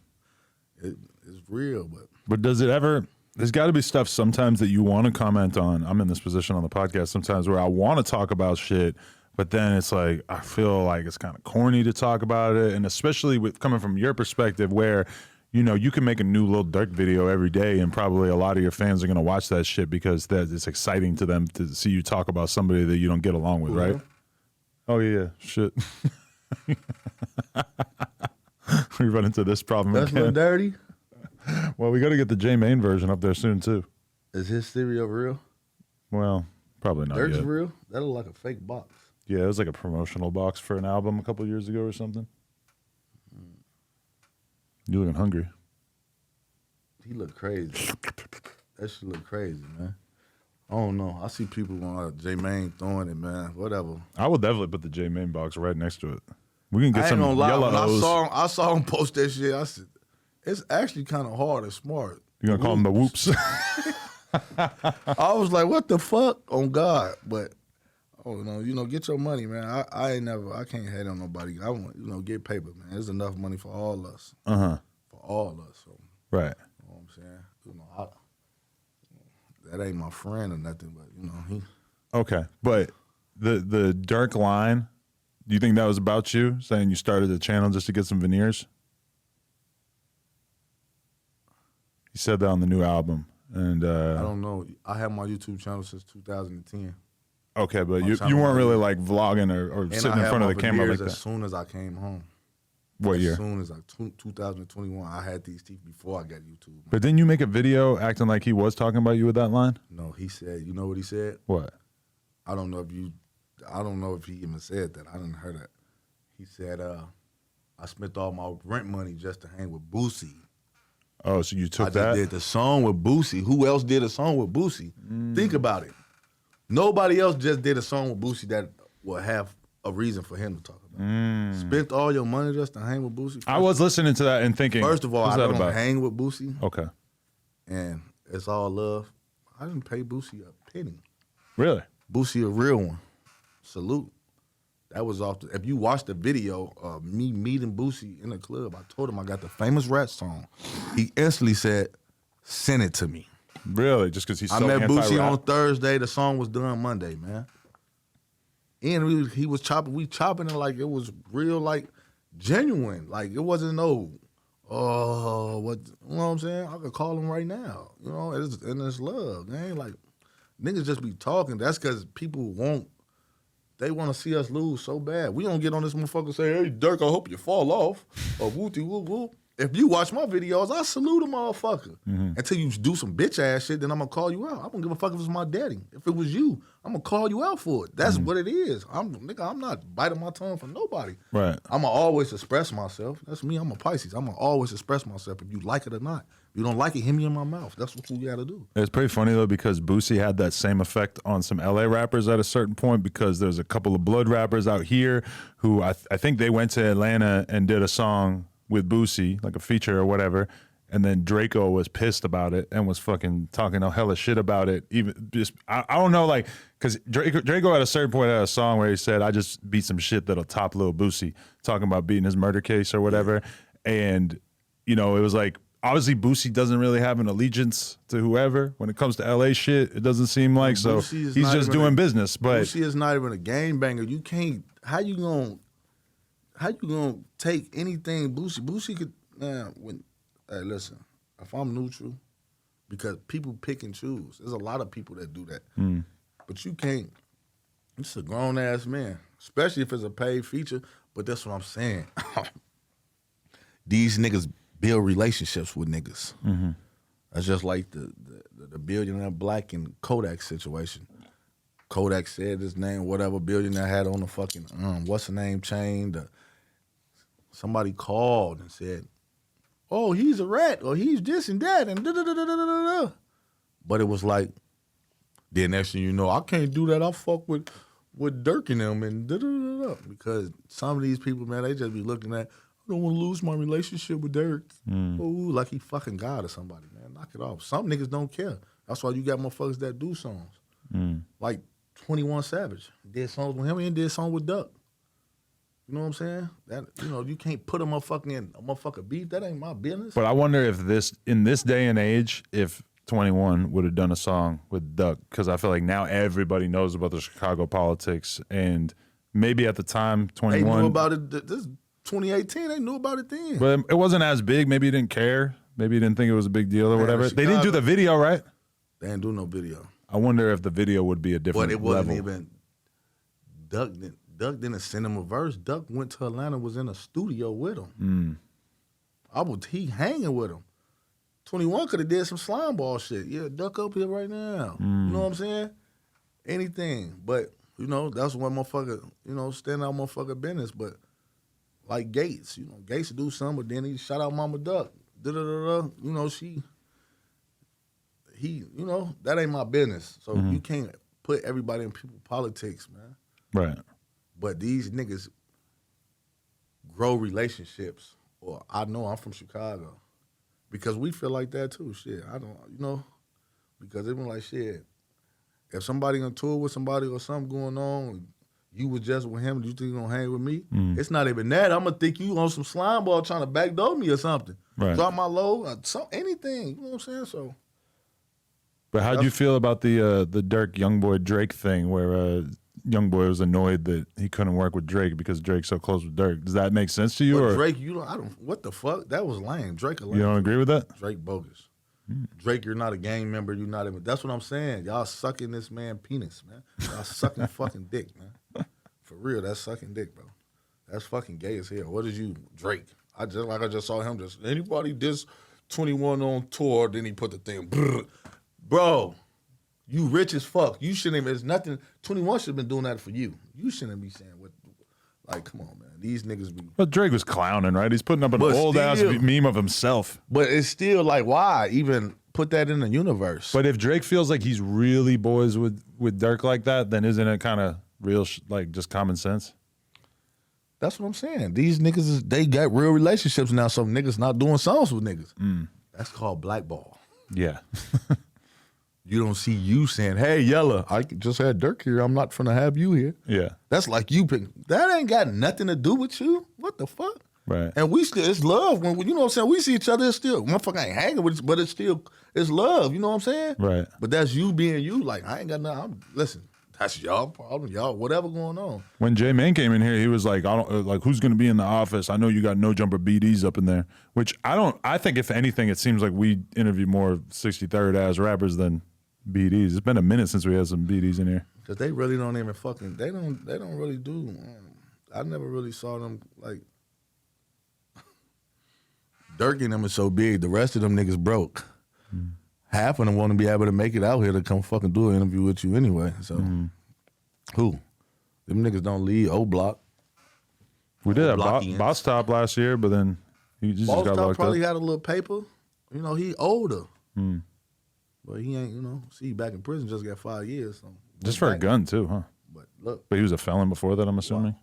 It's real, But does it ever, there's got to be stuff sometimes that you want to comment on. I'm in this position on the podcast sometimes where I want to talk about shit, but then it's like, I feel like it's kind of corny to talk about it. And especially with coming from your perspective where, you know, you can make a new little Durk video every day and probably a lot of your fans are going to watch that shit because it's exciting to them to see you talk about somebody that you don't get along with, right? Oh, yeah, shit. We run into this problem That's again. not dirty? Well, we got to get the J Mane version up there soon, too. Is his stereo real? Well, probably not Durk's yet. real? That look like a fake box. Yeah, it was like a promotional box for an album a couple years ago or something. You looking hungry. He look crazy. That shit look crazy, man. I don't know. I see people on J Mane throwing it, man. Whatever. I will definitely put the J Mane box right next to it. We can get some Yella. When O's. I saw him post that shit, I said, it's actually kind of hard and smart. You gonna call them the whoops? I was like, what the fuck? On God. But, oh no, you know, get your money, man. I can't hate on nobody. I want, you know, get paper, man. There's enough money for all of us. Uh-huh. For all of us. So, right. you know what I'm saying? You know, that ain't my friend or nothing, but, you know, he. Okay. But the Durk line, do you think that was about you, saying you started the channel just to get some veneers? He said that on the new album. And I don't know. I had my YouTube channel since 2010. Okay, but you weren't really like vlogging or sitting in front of the camera like that. As soon as I came home. What year? As soon as 2021, I had these teeth before I got YouTube. But didn't you make a video acting like he was talking about you with that line? No, he said, you know what he said? What? I don't know if he even said that. I didn't hear that. He said, I spent all my rent money just to hang with Boosie. Oh, so you took that? I just did the song with Boosie. Who else did a song with Boosie? Think about it. Nobody else just did a song with Boosie that will have a reason for him to talk about it. Spent all your money just to hang with Boosie? I was listening to that and thinking, First of all, what's I that don't about? hang with Boosie, Okay. and it's all love. I didn't pay Boosie a penny. Really? Boosie a real one. Salute. That was off. If you watch the video of me meeting Boosie in the club, I told him I got the famous Rat song. He instantly said, "Send it to me." Really? Just because he's so I met anti-rap? Boosie on Thursday. The song was done Monday, man. And he was chopping. We chopping it like it was real, like genuine. Like it wasn't no, what, you know what I'm saying? I could call him right now. You know, and it's love, man. Like niggas just be talking. That's because people they want to see us lose so bad. We don't get on this motherfucker and say, "Hey, Durk, I hope you fall off," or "Wooty woo woo." If you watch my videos, I salute a motherfucker. Until you do some bitch ass shit, then I'm gonna call you out. I don't give a fuck if it's my daddy. If it was you, I'm gonna call you out for it. That's what it is. I'm not biting my tongue for nobody. Right. I'm gonna always express myself. That's me. I'm a Pisces. I'm gonna always express myself. If you like it or not. If you don't like it, hit me in my mouth. That's what you gotta do. It's pretty funny though because Boosie had that same effect on some LA rappers at a certain point because there's a couple of blood rappers out here who I think they went to Atlanta and did a song with Boosie, like a feature or whatever, and then Draco was pissed about it and was fucking talking a hella shit about it. Even just I don't know, like, because Draco at a certain point had a song where he said, "I just beat some shit that'll top Lil Boosie," talking about beating his murder case or whatever. And you know, it was like obviously Boosie doesn't really have an allegiance to whoever when it comes to LA shit. It doesn't seem like so. He's just doing business. But Boosie is not even a game banger. You can't. How you gonna take anything Boosie could, man, hey, listen, if I'm neutral, because people pick and choose. There's a lot of people that do that. But you can't, it's a grown ass man, especially if it's a paid feature, but that's what I'm saying. These niggas build relationships with niggas. That's just like the billionaire Black and Kodak situation. Kodak said his name, whatever billionaire had on the fucking, what's the name chain, somebody called and said, "Oh, he's a rat," or "He's this and that," and da-da-da-da-da-da-da. But it was like, then next thing you know, I can't do that. I fuck with Durk and them and da-da-da-da-da. Because some of these people, man, they just be looking at, "I don't want to lose my relationship with Durk." Ooh, like he fucking God or somebody, man. Knock it off. Some niggas don't care. That's why you got motherfuckers that do songs. Like 21 Savage. Did songs with him and did songs with Duck. You know what I'm saying? That, you know, you can't put a motherfucker beef. That ain't my business. But I wonder if in this day and age, if 21 would have done a song with Duck, because I feel like now everybody knows about the Chicago politics, and maybe at the time 21 they knew about it. This 2018. They knew about it then. But it wasn't as big. Maybe he didn't care. Maybe he didn't think it was a big deal or whatever. Chicago, they didn't do the video, right? They didn't do no video. I wonder if the video would be a different But it wasn't level. even Duck didn't send him a verse. Duck went to Atlanta, was in a studio with him. He hanging with him. 21 could have did some slime ball shit. Yeah, Duck up here right now. You know what I'm saying? Anything. But, you know, that's one motherfucker, you know, stand out motherfucker business. But like Gates, you know, Gates do something, but then he shot out Mama Duck. Da-da-da-da. You know, you know, that ain't my business. So you can't put everybody in people's politics, man. Right. But these niggas grow relationships. Or I know I'm from Chicago. Because we feel like that too. Shit, I don't, you know, because it been like, shit, if somebody on tour with somebody or something going on, you was just with him, do you think you gonna hang with me? It's not even that. I'm gonna think you on some slime ball trying to backdoor me or something. Right. Drop my low, anything. You know what I'm saying? So. But how'd you feel about the Durk Youngboy Drake thing where Youngboy was annoyed that he couldn't work with Drake because Drake's so close with Durk? Does that make sense to you? But or Drake, what the fuck? That was lame. Drake a lame. You don't agree with that? Drake bogus. Drake, you're not a gang member. You're not even. That's what I'm saying. Y'all sucking this man penis, man. Y'all sucking fucking dick, man. For real, that's sucking dick, bro. That's fucking gay as hell. What did you, Drake? I just saw him just, anybody diss 21 on tour, then he put the thing, brr. Bro, you rich as fuck. You shouldn't even, it's nothing, 21 should have been doing that for you. You shouldn't be saying what, like, come on, man. These niggas be. But Drake was clowning, right? He's putting up an old-ass meme of himself. But it's still like, why even put that in the universe? But if Drake feels like he's really boys with Durk like that, then isn't it kind of real, like, just common sense? That's what I'm saying. These niggas, they got real relationships now, so niggas not doing songs with niggas. That's called blackball. Yeah. You don't see you saying, hey, Yella, I just had Durk here. I'm not finna have you here. Yeah. That's like you pick. That ain't got nothing to do with you. What the fuck? Right. And we still, it's love. When you know what I'm saying? We see each other, it's still, motherfucker ain't hanging with us, but it's love. You know what I'm saying? Right. But that's you being you. Like, I ain't got nothing. Listen, that's y'all problem. Y'all, whatever going on. When J Mane came in here, he was like, who's going to be in the office? I know you got no jumper BDs up in there, which I think if anything, it seems like we interview more 63rd ass rappers than BDs. It's been a minute since we had some BDs in here. Cause they really don't even fucking, they don't really do. I never really saw them like, Durk and them is so big, the rest of them niggas broke. Half of them want to be able to make it out here to come fucking do an interview with you anyway. So, who? Them niggas don't leave O Block. We did have Boss Top last year, but then he just got locked up. Probably had a little paper. You know, he older. But he ain't, you know, see, back in prison, just got 5 years. So just for a gun, too, huh? But look. But he was a felon before that, I'm assuming?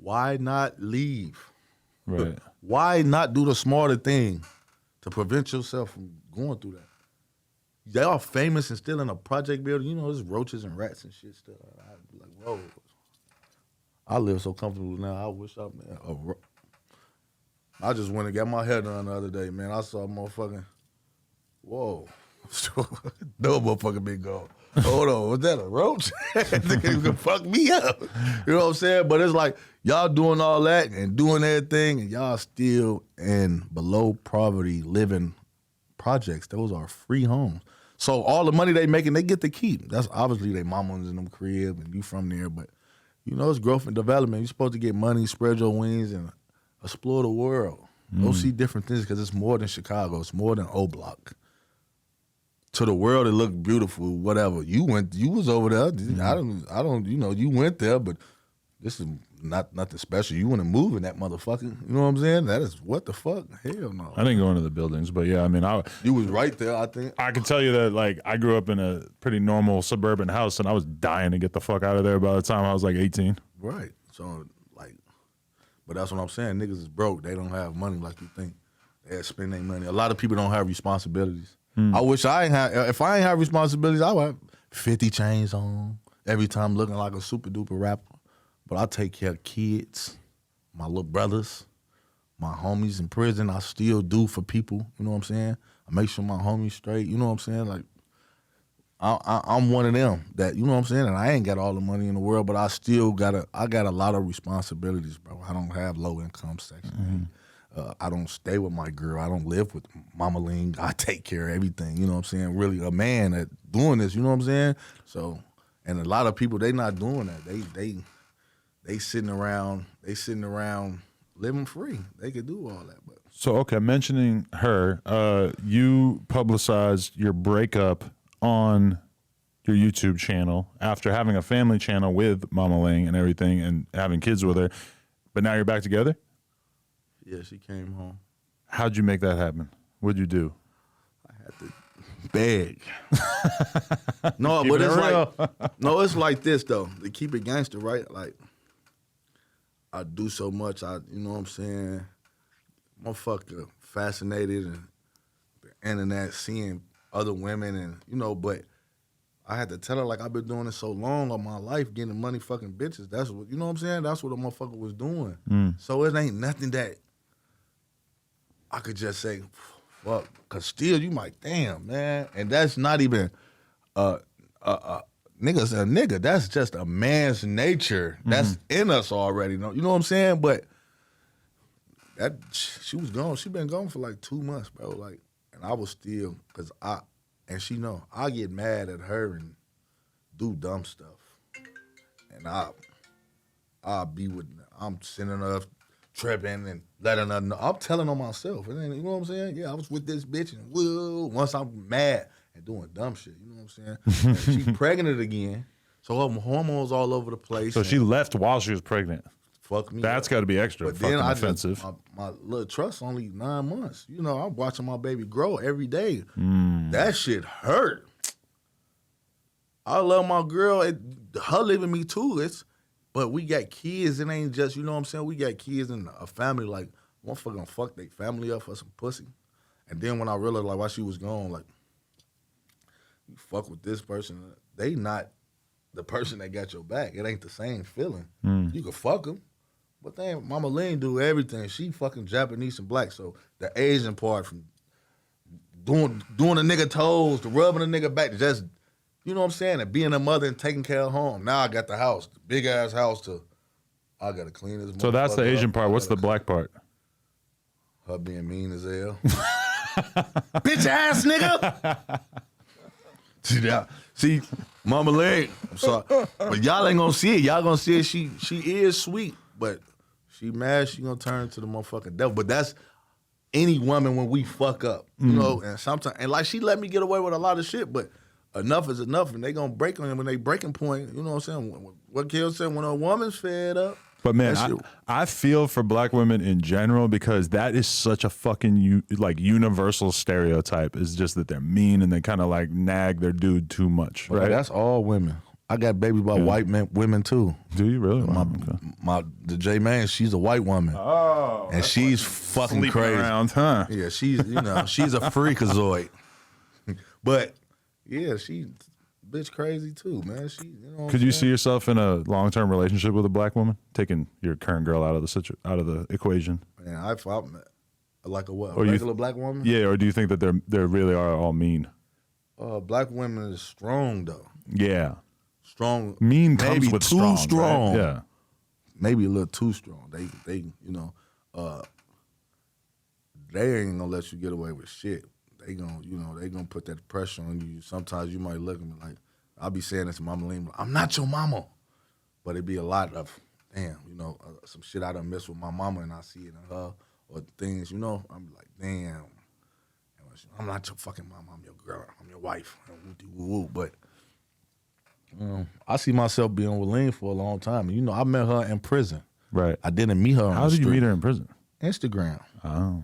Why not leave? Right. Why not do the smarter thing to prevent yourself from going through that? They are famous and still in a project building. You know, there's roaches and rats and shit still. I'd be like, whoa. I live so comfortable now. I wish I just went and got my hair done the other day, man. I saw a motherfucking, whoa. No motherfucking big gone. Hold on, was that a roach? You can fuck me up. You know what I'm saying? But it's like, y'all doing all that and doing everything, and y'all still in below poverty living projects. Those are free homes. So all the money they making, they get to keep. That's obviously they mamas in them crib and you from there, but you know, it's growth and development. You're supposed to get money, spread your wings, and explore the world. Go see different things, because it's more than Chicago. It's more than O Block. To the world, it looked beautiful, whatever. You was over there. I don't, you know, you went there, but this is nothing special. You want to move in that motherfucker. You know what I'm saying? That is, what the fuck? Hell no. I didn't go into the buildings, but yeah, I mean, you was right there, I think. I can tell you that, like, I grew up in a pretty normal suburban house, and I was dying to get the fuck out of there by the time I was like 18. Right. So, like, but that's what I'm saying. Niggas is broke. They don't have money like you think. They spend their money. A lot of people don't have responsibilities. I wish if I ain't have responsibilities, I would have 50 chains on every time, looking like a super duper rapper. But I take care of kids, my little brothers, my homies in prison. I still do for people. You know what I'm saying? I make sure my homies straight. You know what I'm saying? Like, I'm one of them that, you know what I'm saying? And I ain't got all the money in the world, but I still got a lot of responsibilities, bro. I don't have low income section. I don't stay with my girl. I don't live with Mama Ling. I take care of everything. You know what I'm saying? Really a man at doing this. You know what I'm saying? So, and a lot of people, they not doing that. They sitting around. They sitting around living free. They could do all that. But so, okay, mentioning her, you publicized your breakup on your YouTube channel after having a family channel with Mama Ling and everything, and having kids with her. But now you're back together? Yeah, she came home. How'd you make that happen? What'd you do? I had to beg. No, but it's like, no, it's like this though. To keep it gangster, right? Like, I do so much. You know what I'm saying? Motherfucker fascinated and the internet, seeing other women, and you know, but I had to tell her, like, I've been doing this so long of my life, getting money fucking bitches. That's what, you know what I'm saying? That's what a motherfucker was doing. So it ain't nothing that I could just say, fuck, because still you might, damn, man. And that's not even, nigga's a nigga. That's just a man's nature. That's in us already. You know what I'm saying? But she was gone. She been gone for like 2 months, bro. Like, and I was still, because and she know, I get mad at her and do dumb stuff. And I'll be with, I'm sending her tripping and letting her know. I'm telling on myself. And then, you know what I'm saying? Yeah, I was with this bitch, and whoa, once I'm mad and doing dumb shit, you know what I'm saying? And she pregnant again, so her hormones all over the place. So she left while she was pregnant. Fuck me. That's got to be extra fucking offensive. My little trust only 9 months. You know, I'm watching my baby grow every day. That shit hurt. I love my girl. Her leaving me too. But we got kids. It ain't just, you know what I'm saying? We got kids in a family. Like, motherfucker gonna fuck their family up for some pussy. And then when I realized, like, while she was gone, like, you fuck with this person, they not the person that got your back. It ain't the same feeling. You can fuck them, but then Mama Ling do everything. She fucking Japanese and black, so the Asian part from doing the nigga toes to rubbing the nigga back to just, you know what I'm saying, and being a mother and taking care of home. Now I got the house, the big ass house to, I gotta clean this. So that's the Asian part. What's the black part? Her being mean as hell. Bitch ass nigga. See, Mama Ling. I'm sorry, but y'all ain't gonna see it. Y'all gonna see it. She is sweet, but she mad. She gonna turn to the motherfucking devil. But that's any woman when we fuck up, you know. And sometimes, and like she let me get away with a lot of shit, but enough is enough, and they gonna break on him when they breaking point. You know what I'm saying? What Kill said, when a woman's fed up. But man, I feel for black women in general because that is such a fucking like universal stereotype. Is just that they're mean and they kind of like nag their dude too much, right? That's all women. I got babies by white women too. Do you really? The J Mane, she's a white woman. Oh, and she's fucking crazy. Around, huh? Yeah, she's she's a freakazoid. But yeah, she bitch crazy too, man. She, you know. Could you see yourself in a long-term relationship with a black woman, taking your current girl out of the equation? Man, I met like a what? A regular black woman? Yeah, or do you think that they really are all mean? Black women is strong though. Yeah, strong. Mean comes maybe with too strong. Right? Yeah, maybe a little too strong. They they ain't gonna let you get away with shit. They gonna put that pressure on you. Sometimes you might look at me like, I'll be saying this to Mama Ling, I'm not your mama. But it be a lot of, damn, some shit I done missed with my mama and I see it in her, or things, I'm like, damn, I'm not your fucking mama, I'm your girl, I'm your wife, but I see myself being with Ling for a long time. And, I met her in prison. Right. I didn't meet her on How the did you meet her in prison? Instagram. Oh.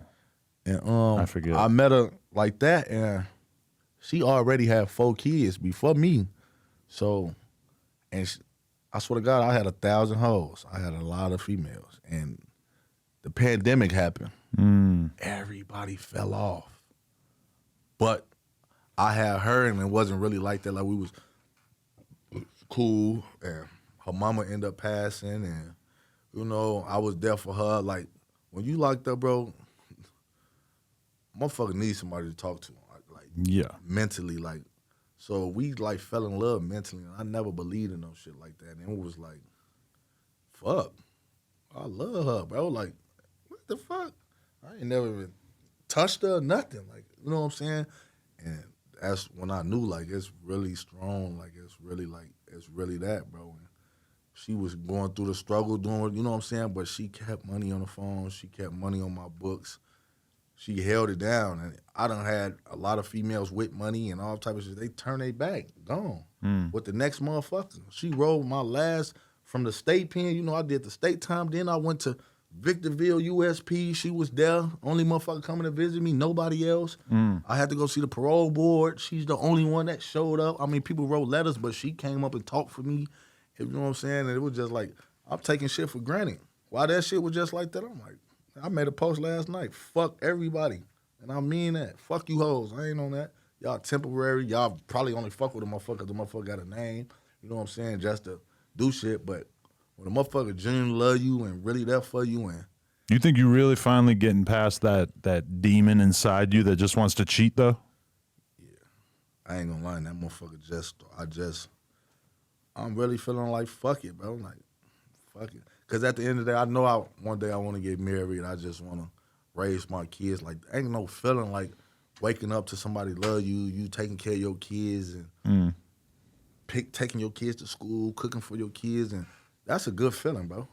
And I forget. I met her like that, and she already had 4 kids before me. So, I swear to God, I had 1,000 hoes. I had a lot of females, and the pandemic happened. Everybody fell off, but I had her, and it wasn't really like that. Like, we was cool, and her mama ended up passing, and I was there for her. Like, when you locked up, bro, motherfucker needs somebody to talk to, like mentally, like. So we like fell in love mentally, and I never believed in no shit like that. And it was like, fuck, I love her, bro. Like, what the fuck? I ain't never even touched her or nothing, like, you know what I'm saying? And that's when I knew, like, it's really strong, like, it's really that, bro. And she was going through the struggle doing, you know what I'm saying? But she kept money on the phone, she kept money on my books. She held it down, and I done had a lot of females with money and all type of shit. They turn their back, gone. With the next motherfucker. She rolled my last from the state pen. I did the state time. Then I went to Victorville USP. She was there. Only motherfucker coming to visit me, nobody else. I had to go see the parole board. She's the only one that showed up. I mean, people wrote letters, but she came up and talked for me. You know what I'm saying? And it was just like, I'm taking shit for granted. Why that shit was just like that, I'm like, I made a post last night. Fuck everybody. And I mean that. Fuck you hoes. I ain't on that. Y'all temporary. Y'all probably only fuck with a motherfucker because the motherfucker got a name. You know what I'm saying? Just to do shit. But when a motherfucker genuinely love you and really there for you, and you think you really finally getting past that demon inside you that just wants to cheat though? Yeah. I ain't gonna lie. That motherfucker I'm really feeling like fuck it, bro. Like, fuck it. Because at the end of the day, I know one day I want to get married. I just want to raise my kids. Like, ain't no feeling like waking up to somebody love you, you taking care of your kids, and taking your kids to school, cooking for your kids, and that's a good feeling, bro.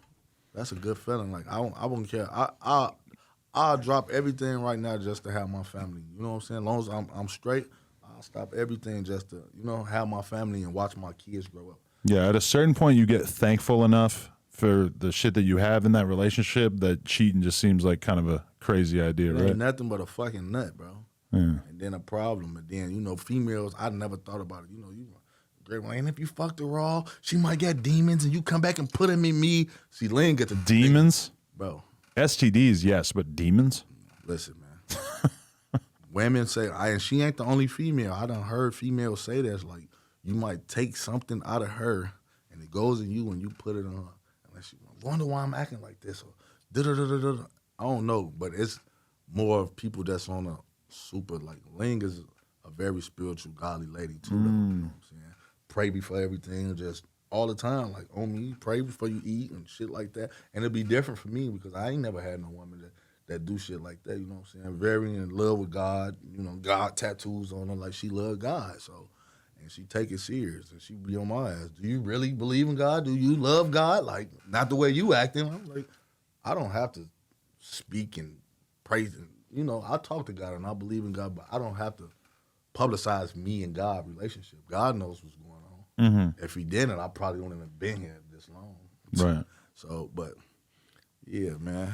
That's a good feeling. Like, I won't care. I'll drop everything right now just to have my family. You know what I'm saying? As long as I'm straight, I'll stop everything just to, have my family and watch my kids grow up. Yeah, at a certain point, you get thankful enough for the shit that you have in that relationship that cheating just seems like kind of a crazy idea, right? Nothing but a fucking nut, bro. Yeah. And then a problem. And then, females, I never thought about it. screaming, and if you fucked her raw, she might get demons, and you come back and put them in me. See, Ling get the demons, bro. STDs, yes, but demons. Listen, man. Women say, and she ain't the only female. I done heard females say that. It's like you might take something out of her, and it goes in you, and you put it on her. And she wonder why I'm acting like this. Or da-da-da-da-da. I don't know, but it's more of people that's on a super, like, Ling is a very spiritual, godly lady, too. Though, you know what I'm saying? Pray before everything, just all the time, like, on me, pray before you eat and shit like that. And it'd be different for me because I ain't never had no woman that do shit like that, you know what I'm saying? Very in love with God, you know, God tattoos on her, like she love God, so. And she take it serious, and she be on my ass. Do you really believe in God? Do you love God? Like, not the way you acting. I'm like, I don't have to speak and praise him. You know, I talk to God and I believe in God, but I don't have to publicize me and God relationship. God knows what's going on. Mm-hmm. If he didn't, I probably wouldn't have been here this long. Right. So, but yeah, man.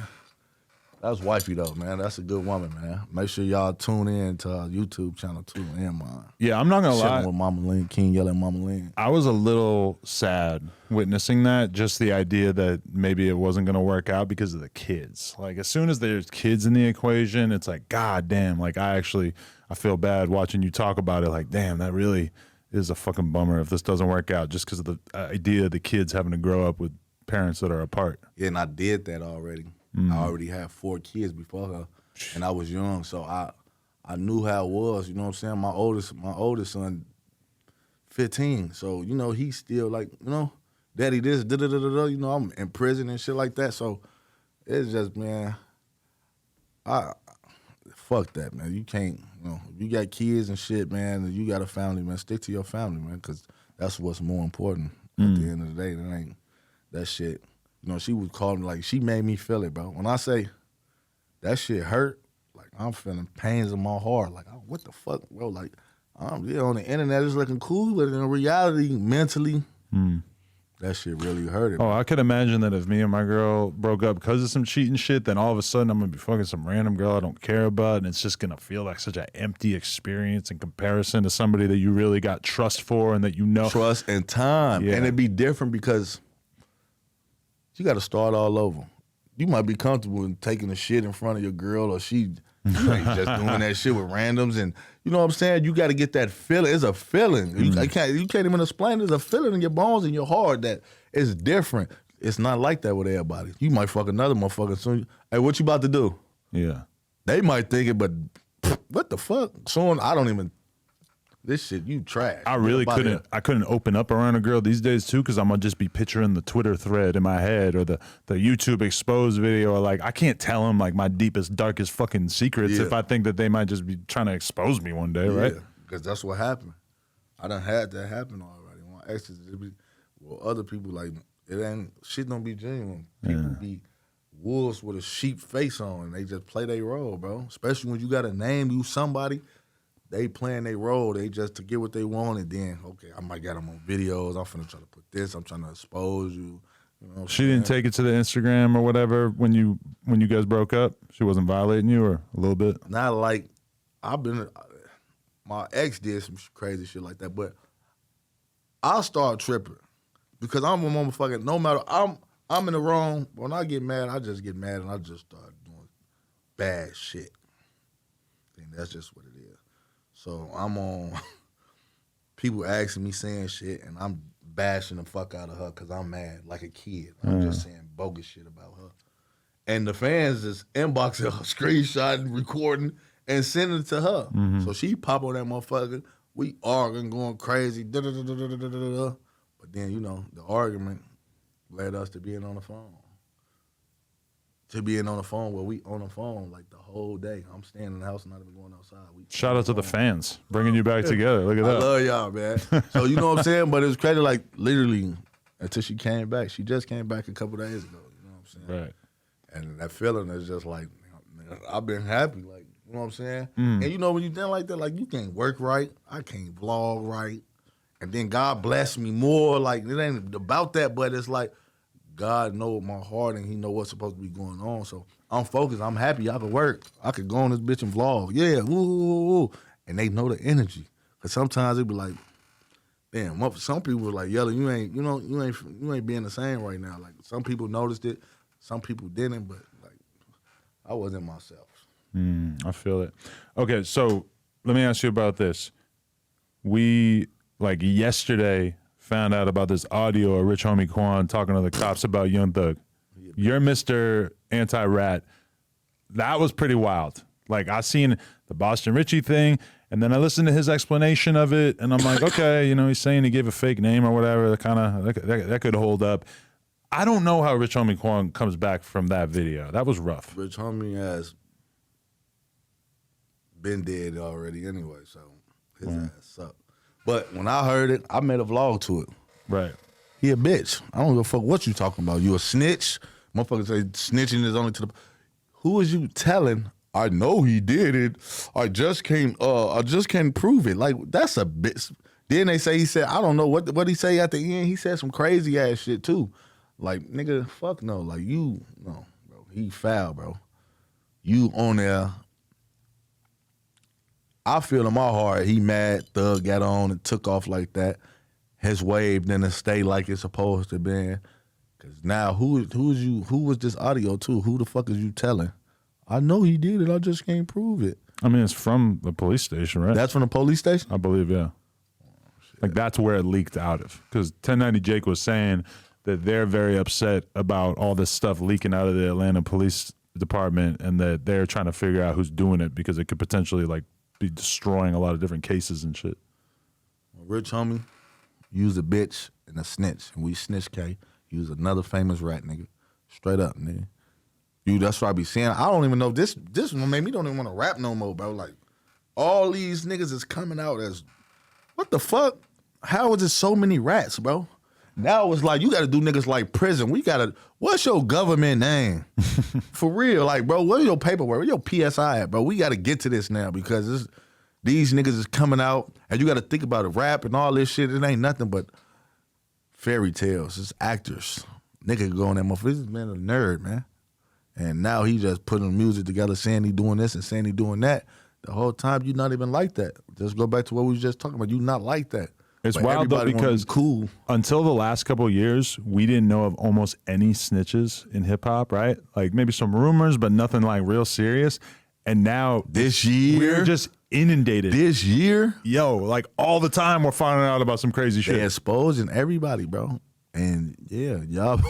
That's wifey though, man. That's a good woman, man. Make sure y'all tune in to our YouTube channel too and mine. Yeah, I'm not gonna lie. With Mama Ling, King Yella and Mama Ling. I was a little sad witnessing that, just the idea that maybe it wasn't gonna work out because of the kids. Like, as soon as there's kids in the equation, it's like, God damn, like I feel bad watching you talk about it, like, damn, that really is a fucking bummer if this doesn't work out just because of the idea of the kids having to grow up with parents that are apart. Yeah, and I did that already. I already had 4 kids before her, and I was young, so I knew how it was. You know what I'm saying? My oldest son, 15. So you know he's still like, you know, daddy this, da da da da. You know, I'm in prison and shit like that. So it's just, man, fuck that, man. You can't, you know, if you got kids and shit, man, and you got a family, man, stick to your family, man, because that's what's more important at the end of the day. That ain't that shit. You know, she would call me, like, she made me feel it, bro. When I say that shit hurt, like, I'm feeling pains in my heart. Like, oh, what the fuck, bro? Like, yeah, on the internet it's looking cool, but in reality, mentally, that shit really hurted. Oh, I could imagine that if me and my girl broke up because of some cheating shit, then all of a sudden I'm going to be fucking some random girl I don't care about, and it's just going to feel like such an empty experience in comparison to somebody that you really got trust for and that you know. Trust and time. Yeah. And it'd be different because you got to start all over. You might be comfortable in taking a shit in front of your girl, or you ain't just doing that shit with randoms, and you know what I'm saying? You got to get that feeling. It's a feeling. You can't even explain it. There's a feeling in your bones and your heart that it's different. It's not like that with everybody. You might fuck another motherfucker soon. Hey, what you about to do? Yeah. They might think it, but what the fuck? Soon, I don't even. This shit, you trash. I really couldn't. I couldn't open up around a girl these days too, because I'm gonna just be picturing the Twitter thread in my head or the YouTube exposed video, or like I can't tell them like my deepest, darkest fucking secrets if I think that they might just be trying to expose me one day, right? Because that's what happened. I done had that happen already. My exes, other people, like, it ain't shit. Don't be genuine. People be wolves with a sheep face on, and they just play their role, bro. Especially when you got to name you somebody. They playing their role. They just to get what they want, and then, okay, I might get them on videos. I'm finna try to put this. I'm trying to expose you. You know she didn't take it to the Instagram or whatever when you guys broke up? She wasn't violating you, or a little bit? Not like, my ex did some crazy shit like that, but I'll start tripping because I'm a motherfucker. No matter, I'm in the wrong. When I get mad, I just get mad and I just start doing bad shit. And that's just what it is. So I'm on people asking me, saying shit, and I'm bashing the fuck out of her because I'm mad like a kid. I'm just saying bogus shit about her. And the fans just inboxing her, screenshotting, recording, and sending it to her. So she pop on that motherfucker. We arguing, going crazy. But then, you know, the argument led us to being on the phone. To being on the phone where we on the phone like the whole day. I'm staying in the house and not even going outside. Shout out to the fans bringing you back together. Look at that. I love y'all, man. So you know what I'm saying? But it was crazy, like literally until she came back. She just came back a couple days ago. You know what I'm saying? Right. And that feeling is just like, man, I've been happy. Like, you know what I'm saying? And you know when you done like that, like you can't work right. I can't vlog right. And then God bless me more. Like it ain't about that, but it's like, God knows my heart and he know what's supposed to be going on. So I'm focused. I'm happy. I could work. I could go on this bitch and vlog. Yeah, woo. And they know the energy. Because sometimes it be like, damn, some people were like, Yella, you ain't being the same right now. Like some people noticed it, some people didn't, but like I wasn't myself. I feel it. Okay, so let me ask you about this. We like yesterday found out about this audio of Rich Homie Quan talking to the cops about Young Thug. You're Mr. Anti-Rat. That was pretty wild. Like I seen the Boston Richie thing, and then I listened to his explanation of it, and I'm like, okay, he's saying he gave a fake name or whatever. That could hold up. I don't know how Rich Homie Quan comes back from that video. That was rough. Rich Homie has been dead already anyway, so his ass sucked. But when I heard it, I made a vlog to it. Right. He a bitch. I don't give a fuck what you talking about. You a snitch? Motherfuckers say snitching is only to the... Who is you telling, I know he did it, I just can't prove it. Like, that's a bitch. Then they say he said, I don't know, what he say at the end? He said some crazy ass shit too. Like, nigga, fuck no. Like, no, bro. He foul, bro. You on there... I feel in my heart he mad. Thug got on and took off like that. His wave didn't stay like it's supposed to be. Cause now who was this audio to? Who the fuck is you telling? I know he did it. I just can't prove it. I mean, it's from the police station, right? That's from the police station? I believe, yeah. Like that's where it leaked out of. Because 1090 Jake was saying that they're very upset about all this stuff leaking out of the Atlanta Police Department, and that they're trying to figure out who's doing it because it could potentially like be destroying a lot of different cases and shit. Rich Homie, you's a bitch and a snitch. And we snitch K. You's another famous rat, nigga. Straight up, nigga. That's what I be saying. I don't even know. This one made me don't even want to rap no more, bro. Like, all these niggas is coming out as, what the fuck? How is there so many rats, bro? Now it's like, you got to do niggas like prison. What's your government name? For real, like, bro, where's your paperwork? Where's your PSI at, bro? We got to get to this now because these niggas is coming out, and you got to think about it, rap and all this shit. It ain't nothing but fairy tales. It's actors. Nigga go on that motherfucker. This man a nerd, man. And now he just putting music together, saying he doing this and saying he doing that. The whole time, you not even like that. Just go back to what we was just talking about. You not like that. It's but wild though because cool. Until the last couple of years, we didn't know of almost any snitches in hip hop, right? Like maybe some rumors, but nothing like real serious. And now this year, we're just inundated. This year, like all the time, we're finding out about some crazy shit. They're exposing everybody, bro. And yeah, y'all.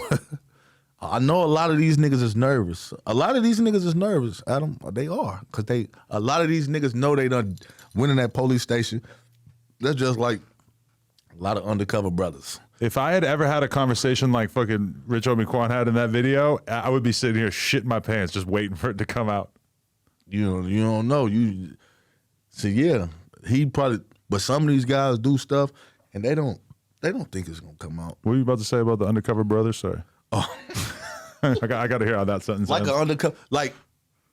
I know a lot of these niggas is nervous. A lot of these niggas is nervous, Adam. They are, cause a lot of these niggas know they done went in that police station. That's just like a lot of undercover brothers. If I had ever had a conversation like fucking Rich Homie Quan had in that video, I would be sitting here shitting my pants just waiting for it to come out. You don't know. He probably, but some of these guys do stuff and they don't think it's gonna come out. What were you about to say about the undercover brother? Sorry. Oh. I got to hear how that sentence like ends. An undercover, like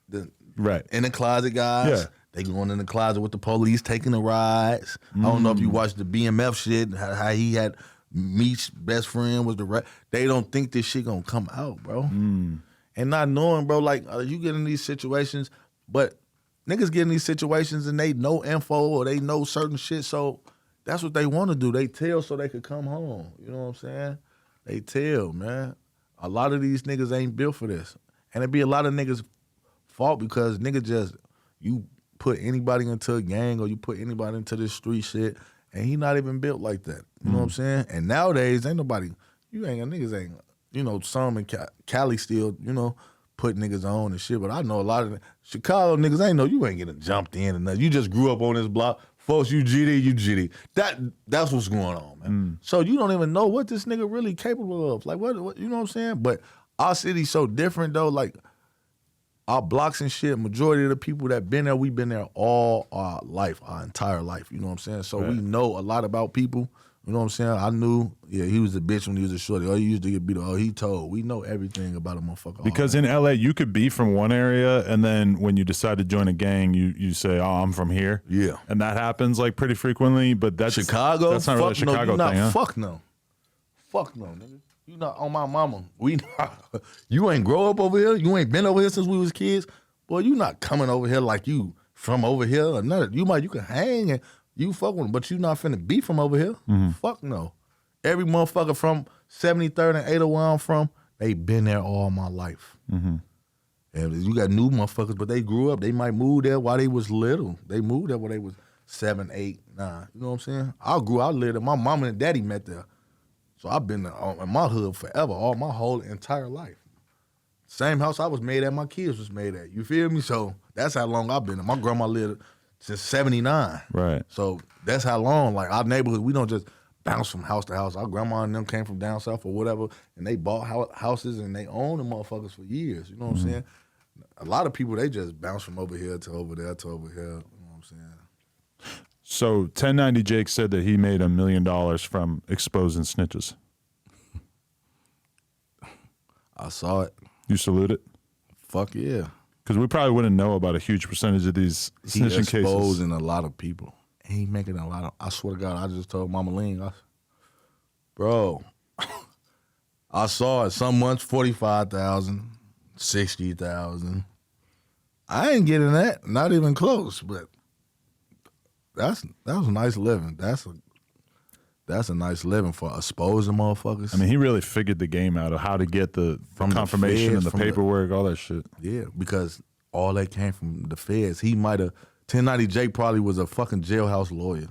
the right in the closet guys. Yeah. They going in the closet with the police, taking the rides. I don't know if you watched the BMF shit, how he had Meech's best friend was the rat. They don't think this shit gonna come out, bro. And not knowing, bro, like you get in these situations, but niggas get in these situations and they know info or they know certain shit, so that's what they want to do. They tell so they could come home. You know what I'm saying? They tell, man. A lot of these niggas ain't built for this. And it be a lot of niggas' fault because you put anybody into a gang or you put anybody into this street shit and he not even built like that. You know what I'm saying? And nowadays, niggas ain't, some in Cali still, put niggas on and shit, but I know a lot of Chicago niggas ain't know you ain't getting jumped in and nothing. You just grew up on this block. Folks, you GD. That's what's going on, man. So you don't even know what this nigga really capable of. Like, what you know what I'm saying? But our city's so different, though. Like, our blocks and shit, majority of the people that been there, we've been there all our life, our entire life. You know what I'm saying? So we know a lot about people. You know what I'm saying? I knew, he was a bitch when he was a shorty. Oh, he used to get beat up. Oh, he told. We know everything about a motherfucker. Because in LA, you could be from one area, and then when you decide to join a gang, you say, oh, I'm from here. Yeah. And that happens like pretty frequently, but that's Chicago? That's not really a Chicago thing, huh? Fuck no, nigga. You not on my mama. You ain't grow up over here. You ain't been over here since we was kids. Boy, you not coming over here like you from over here or nothing. You can hang and You fuck with him, but you not finna beef from over here. Fuck no. Every motherfucker from 73rd and 801 where I'm from, they been there all my life. And you got new motherfuckers, but they grew up. They might move there while they was little. They moved there when they was 7, 8, 9. You know what I'm saying? I lived there. My mama and daddy met there. So I've been in my hood forever, all my whole entire life. Same house I was made at, my kids was made at. You feel me? So that's how long I've been there. My grandma lived since 79. Right. So that's how long, like our neighborhood, we don't just bounce from house to house. Our grandma and them came from down south or whatever, and they bought houses and they owned the motherfuckers for years. You know what I'm saying? A lot of people, they just bounce from over here to over there to over here. You know what I'm saying? So 1090 Jake said that he made $1 million from exposing snitches. I saw it. You salute it? Fuck yeah. Because we probably wouldn't know about a huge percentage of these snitching cases. He exposing a lot of people. He making a lot of, I swear to God, I just told Mama Ling, bro, I saw it some months 45,000, 60,000. I ain't getting that, not even close, but that was a nice living. That's a nice living for exposing motherfuckers. I mean, he really figured the game out of how to get the confirmation and the paperwork, all that shit. Yeah, because all that came from the feds. He might have, 1090 Jake probably was a fucking jailhouse lawyer.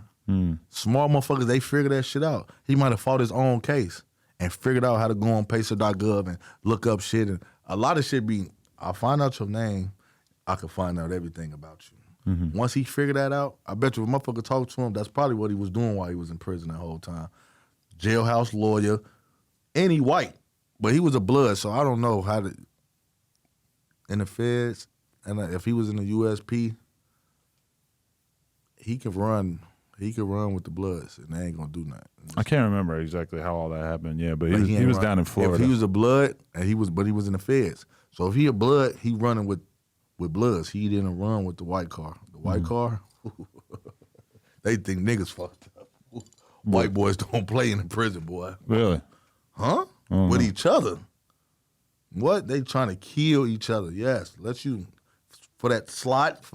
Smart motherfuckers, they figured that shit out. He might have fought his own case and figured out how to go on pacer.gov and look up shit. And a lot of shit I find out your name, I can find out everything about you. Once he figured that out, I bet you if a motherfucker talked to him, that's probably what he was doing while he was in prison that whole time. Jailhouse lawyer, and he white, but he was a blood, so I don't know how to, in the feds, and if he was in the USP, he could run with the Bloods, and they ain't gonna do nothing. I can't remember exactly how all that happened, but he was down in Florida. If he was a blood, but he was in the feds. So if he a blood, he running with Bloods. He didn't run with the white car. The white car, they think niggas fucked up. White boys don't play in the prison, boy. Really? Huh? With each other. What? They trying to kill each other. Yes. For that slot,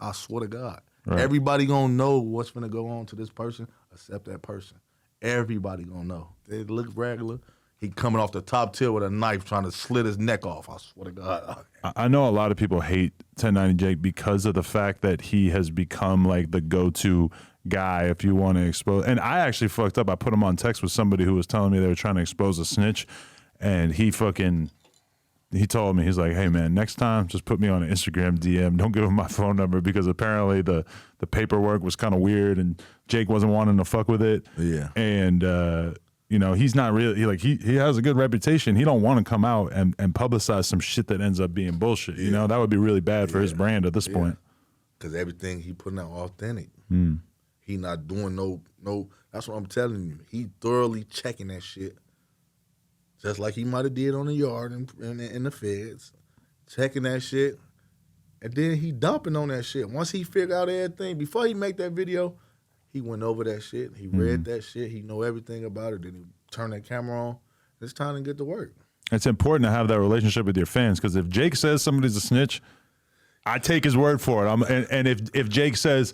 I swear to God. Right. Everybody gonna know what's gonna go on to this person except that person. Everybody gonna know. They look regular. He coming off the top tier with a knife trying to slit his neck off. I swear to God. I know a lot of people hate 1090 Jake because of the fact that he has become like the go-to guy if you want to expose. And I actually fucked up. I put him on text with somebody who was telling me they were trying to expose a snitch, and he told me, he's like, hey man, next time just put me on an Instagram DM. Don't give him my phone number, because apparently the paperwork was kind of weird and Jake wasn't wanting to fuck with it. Yeah. And he's not really, he has a good reputation. He don't want to come out and publicize some shit that ends up being bullshit. You know, that would be really bad for his brand at this point. Because everything he putting out authentic. He not doing no. That's what I'm telling you. He thoroughly checking that shit. Just like he might have did on the yard in the feds. Checking that shit. And then he dumping on that shit. Once he figured out everything, before he make that video, he went over that shit. He read that shit. He know everything about it. Then he turned that camera on. It's time to get to work. It's important to have that relationship with your fans, because if Jake says somebody's a snitch, I take his word for it. And if Jake says,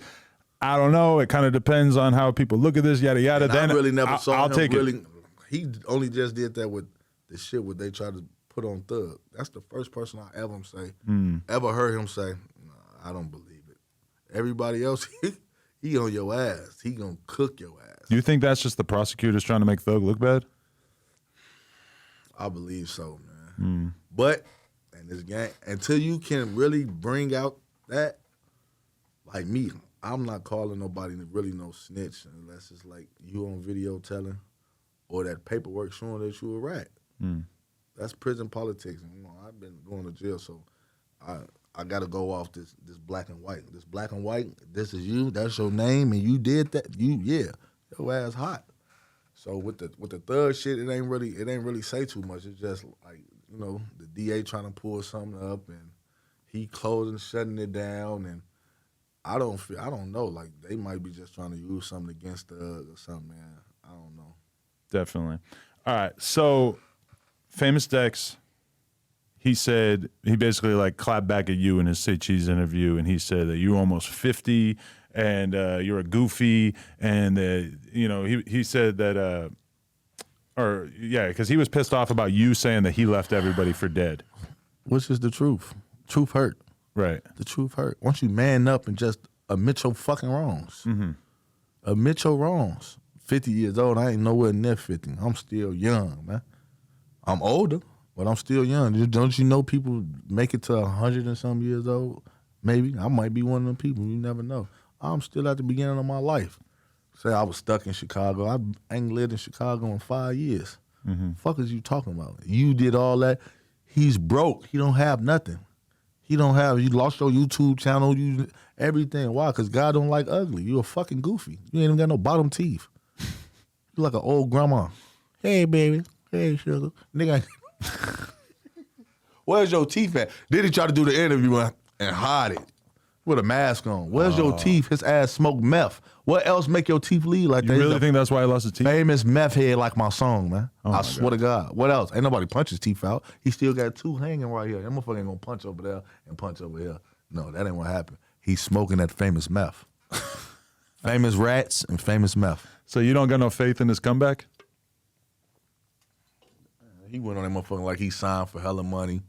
I don't know, it kind of depends on how people look at this, yada yada, and then I really never saw him take really. It. He only just did that with the shit what they tried to put on Thug. That's the first person I ever heard him say, nah, I don't believe it. Everybody else, he on your ass. He gonna cook your ass. Do you think that's just the prosecutors trying to make Thug look bad? I believe so, man. But in this game, until you can really bring out that, like me, I'm not calling nobody really no snitch unless it's like you on video telling or that paperwork showing that you a rat. That's prison politics. And, I've been going to jail, so I got to go off this black and white. This black and white, this is you, that's your name, and you did that. Your ass hot. So with the Thug shit, it ain't really say too much. It's just like, the DA trying to pull something up and he closing, shutting it down, and I don't know. Like, they might be just trying to use something against Thug or something, man. I don't know. Definitely. All right. So, Famous Dex, he said, he basically like clapped back at you in his Say Cheese interview, and he said that you were almost 50 and you're a goofy, and he said that because he was pissed off about you saying that he left everybody for dead. Which is the truth. Truth hurt. Right. The truth hurt. Once you man up and just admit your fucking wrongs. Admit your wrongs. 50 years old, I ain't nowhere near 50. I'm still young, man. I'm older, but I'm still young. Don't you know people make it to 100 and some years old? Maybe. I might be one of them people. You never know. I'm still at the beginning of my life. Say I was stuck in Chicago. I ain't lived in Chicago in 5 years. Fuck is you talking about? You did all that. He's broke. He don't have nothing. You lost your YouTube channel, everything. Why? Because God don't like ugly. You a fucking goofy. You ain't even got no bottom teeth. You like an old grandma. Hey, baby. Hey, sugar. Nigga. Where's your teeth at? Then he tried to do the interview and hide it with a mask on. Where's your teeth? His ass smoked meth. What else make your teeth bleed like that? You really think that's why he lost his teeth? Famous meth head like my song, man. I swear to God. What else? Ain't nobody punch his teeth out. He still got two hanging right here. That motherfucker ain't gonna punch over there and punch over here. No, that ain't what happened. He's smoking that famous meth. Famous rats and famous meth. So you don't got no faith in his comeback? He went on that motherfucker like he signed for hella money.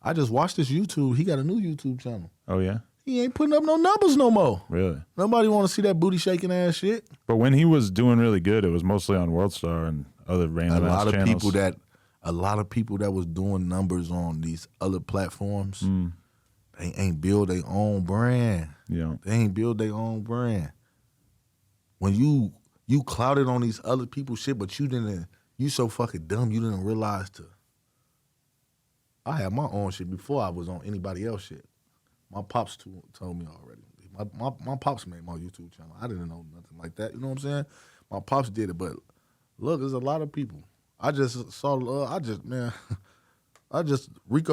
I just watched this YouTube. He got a new YouTube channel. Oh, yeah? He ain't putting up no numbers no more. Really? Nobody want to see that booty shaking ass shit. But when he was doing really good, it was mostly on World Star and other random ass channels. A lot of people that was doing numbers on these other platforms, they ain't build their own brand. Yeah. They ain't build their own brand. When you clouded on these other people's shit, but you so fucking dumb, you didn't realize I had my own shit before I was on anybody else shit. My pops told me already. My pops made my YouTube channel. I didn't know nothing like that. You know what I'm saying? My pops did it, but look, there's a lot of people. I just saw, Rico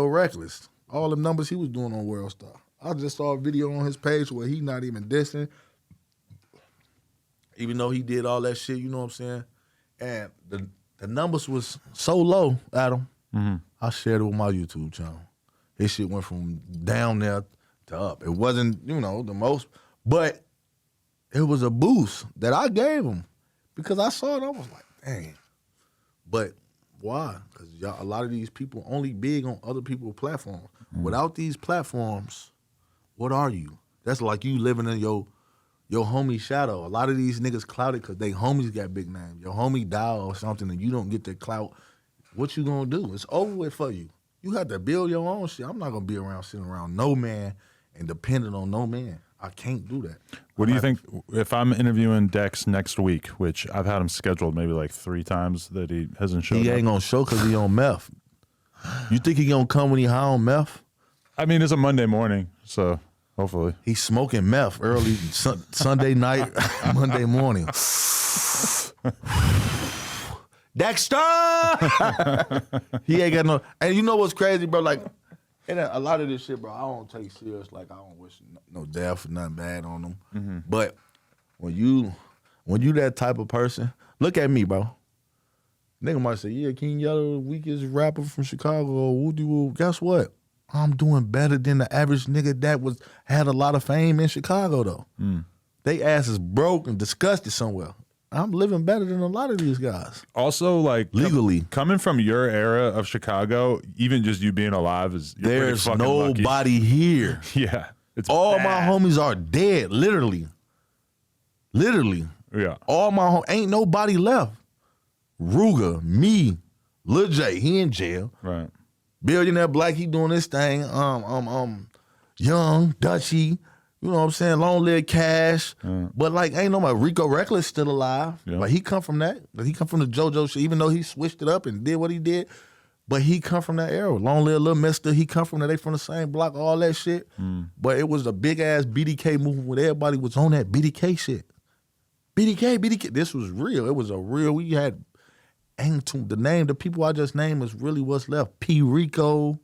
Recklezz, all the numbers he was doing on World Star. I just saw a video on his page where he not even dissing, even though he did all that shit, you know what I'm saying? And the numbers was so low, Adam. I shared it with my YouTube channel. His shit went from down there to up. It wasn't, the most, but it was a boost that I gave him because I saw it. I was like, dang. But why? Because a lot of these people only big on other people's platforms. Without these platforms, what are you? That's like you living in your homie shadow. A lot of these niggas clouded because they homies got big names. Your homie died or something and you don't get the clout. What you gonna do? It's over with for you. You have to build your own shit. I'm not gonna be sitting around no man and dependent on no man. I can't do that. What do you think if I'm interviewing Dex next week, which I've had him scheduled maybe like 3 times that he hasn't showed up? He ain't gonna show because he on meth. You think he gonna come when he high on meth? I mean, it's a Monday morning, so hopefully. He's smoking meth early Sunday night, Monday morning. Dexter! He ain't got no... And you know what's crazy, bro? Like, and a lot of this shit, bro, I don't take serious. Like, I don't wish no death or nothing bad on them. But when you that type of person, look at me, bro. Nigga might say, yeah, King Yella, the weakest rapper from Chicago, or woo-de-woo. Guess what? I'm doing better than the average nigga that had a lot of fame in Chicago, though. They ass is broke and disgusted somewhere. I'm living better than a lot of these guys. Also, like legally, coming from your era of Chicago, even just you being alive there's nobody lucky. Here. Yeah, it's all bad. my homies are dead. Literally. Yeah. All my ain't nobody left. Ruger, me, Lil J, he in jail. Right. Billionaire Black, he doing this thing. Young, Dutchy. You know what I'm saying? Long Live Cash. But like, ain't nobody. Rico Recklezz still alive. Yeah. Like, he come from that. He come from the JoJo shit, even though he switched it up and did what he did. But he come from that era. Long Live Lil Mister. He come from that. They from the same block, all that shit. But it was a big-ass BDK movement where everybody was on that BDK shit. BDK. This was real. It was a real, we had, the name, the people I just named is really what's left. P. Rico,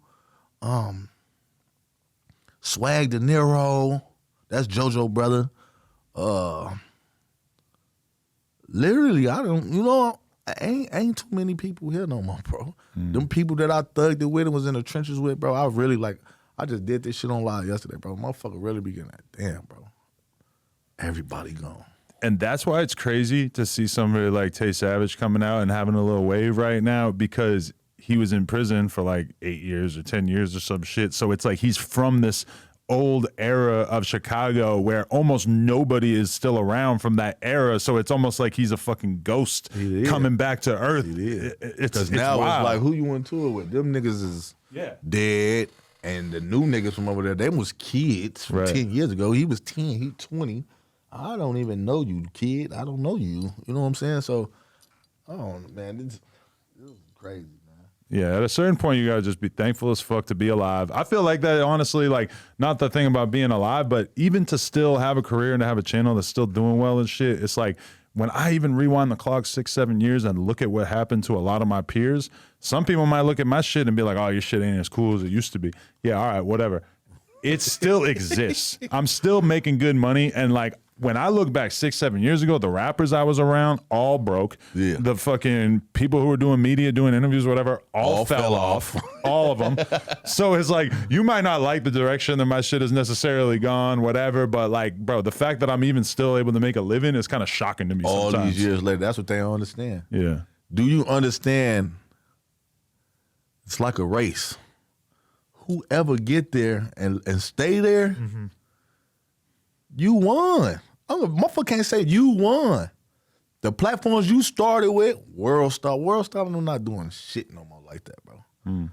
Swag De Niro. That's JoJo brother. Literally, I don't, ain't too many people here no more, bro. Them people that I thugged it with and was in the trenches with, bro, I really I just did this shit on live yesterday, bro. Motherfucker really be getting that. Damn, bro. Everybody gone. And that's why it's crazy to see somebody like Tay Savage coming out and having a little wave right now, because he was in prison for like 8 years or 10 years or some shit. So it's like he's from this old era of Chicago where almost nobody is still around from that era. So it's almost like he's a fucking ghost coming back to earth. Because now wild. It's like, who you on tour with? Them niggas is dead. And the new niggas from over there, they was kids from 10 years ago. He was 10, he 20. I don't even know you, kid. I don't know you. You know what I'm saying? So, man, this is crazy, man. Yeah, at a certain point, you gotta just be thankful as fuck to be alive. I feel like that, honestly, like, not the thing about being alive, but even to still have a career and to have a channel that's still doing well and shit, it's like, when I even rewind the clock 6-7 years and look at what happened to a lot of my peers, some people might look at my shit and be like, oh, your shit ain't as cool as it used to be. Yeah, all right, whatever. It still exists. I'm still making good money, and like, when I look back 6-7 years ago, the rappers I was around all broke. Yeah. The fucking people who were doing media, doing interviews, whatever, all fell off. All of them. So it's like, you might not like the direction that my shit has necessarily gone, whatever, but like, bro, the fact that I'm even still able to make a living is kind of shocking to me sometimes. All these years later, that's what they don't understand. Yeah. Do you understand? It's like a race. Whoever get there and stay there, you won. Motherfucker can't say you won. The platforms you started with, World Star, I'm not doing shit no more like that, bro.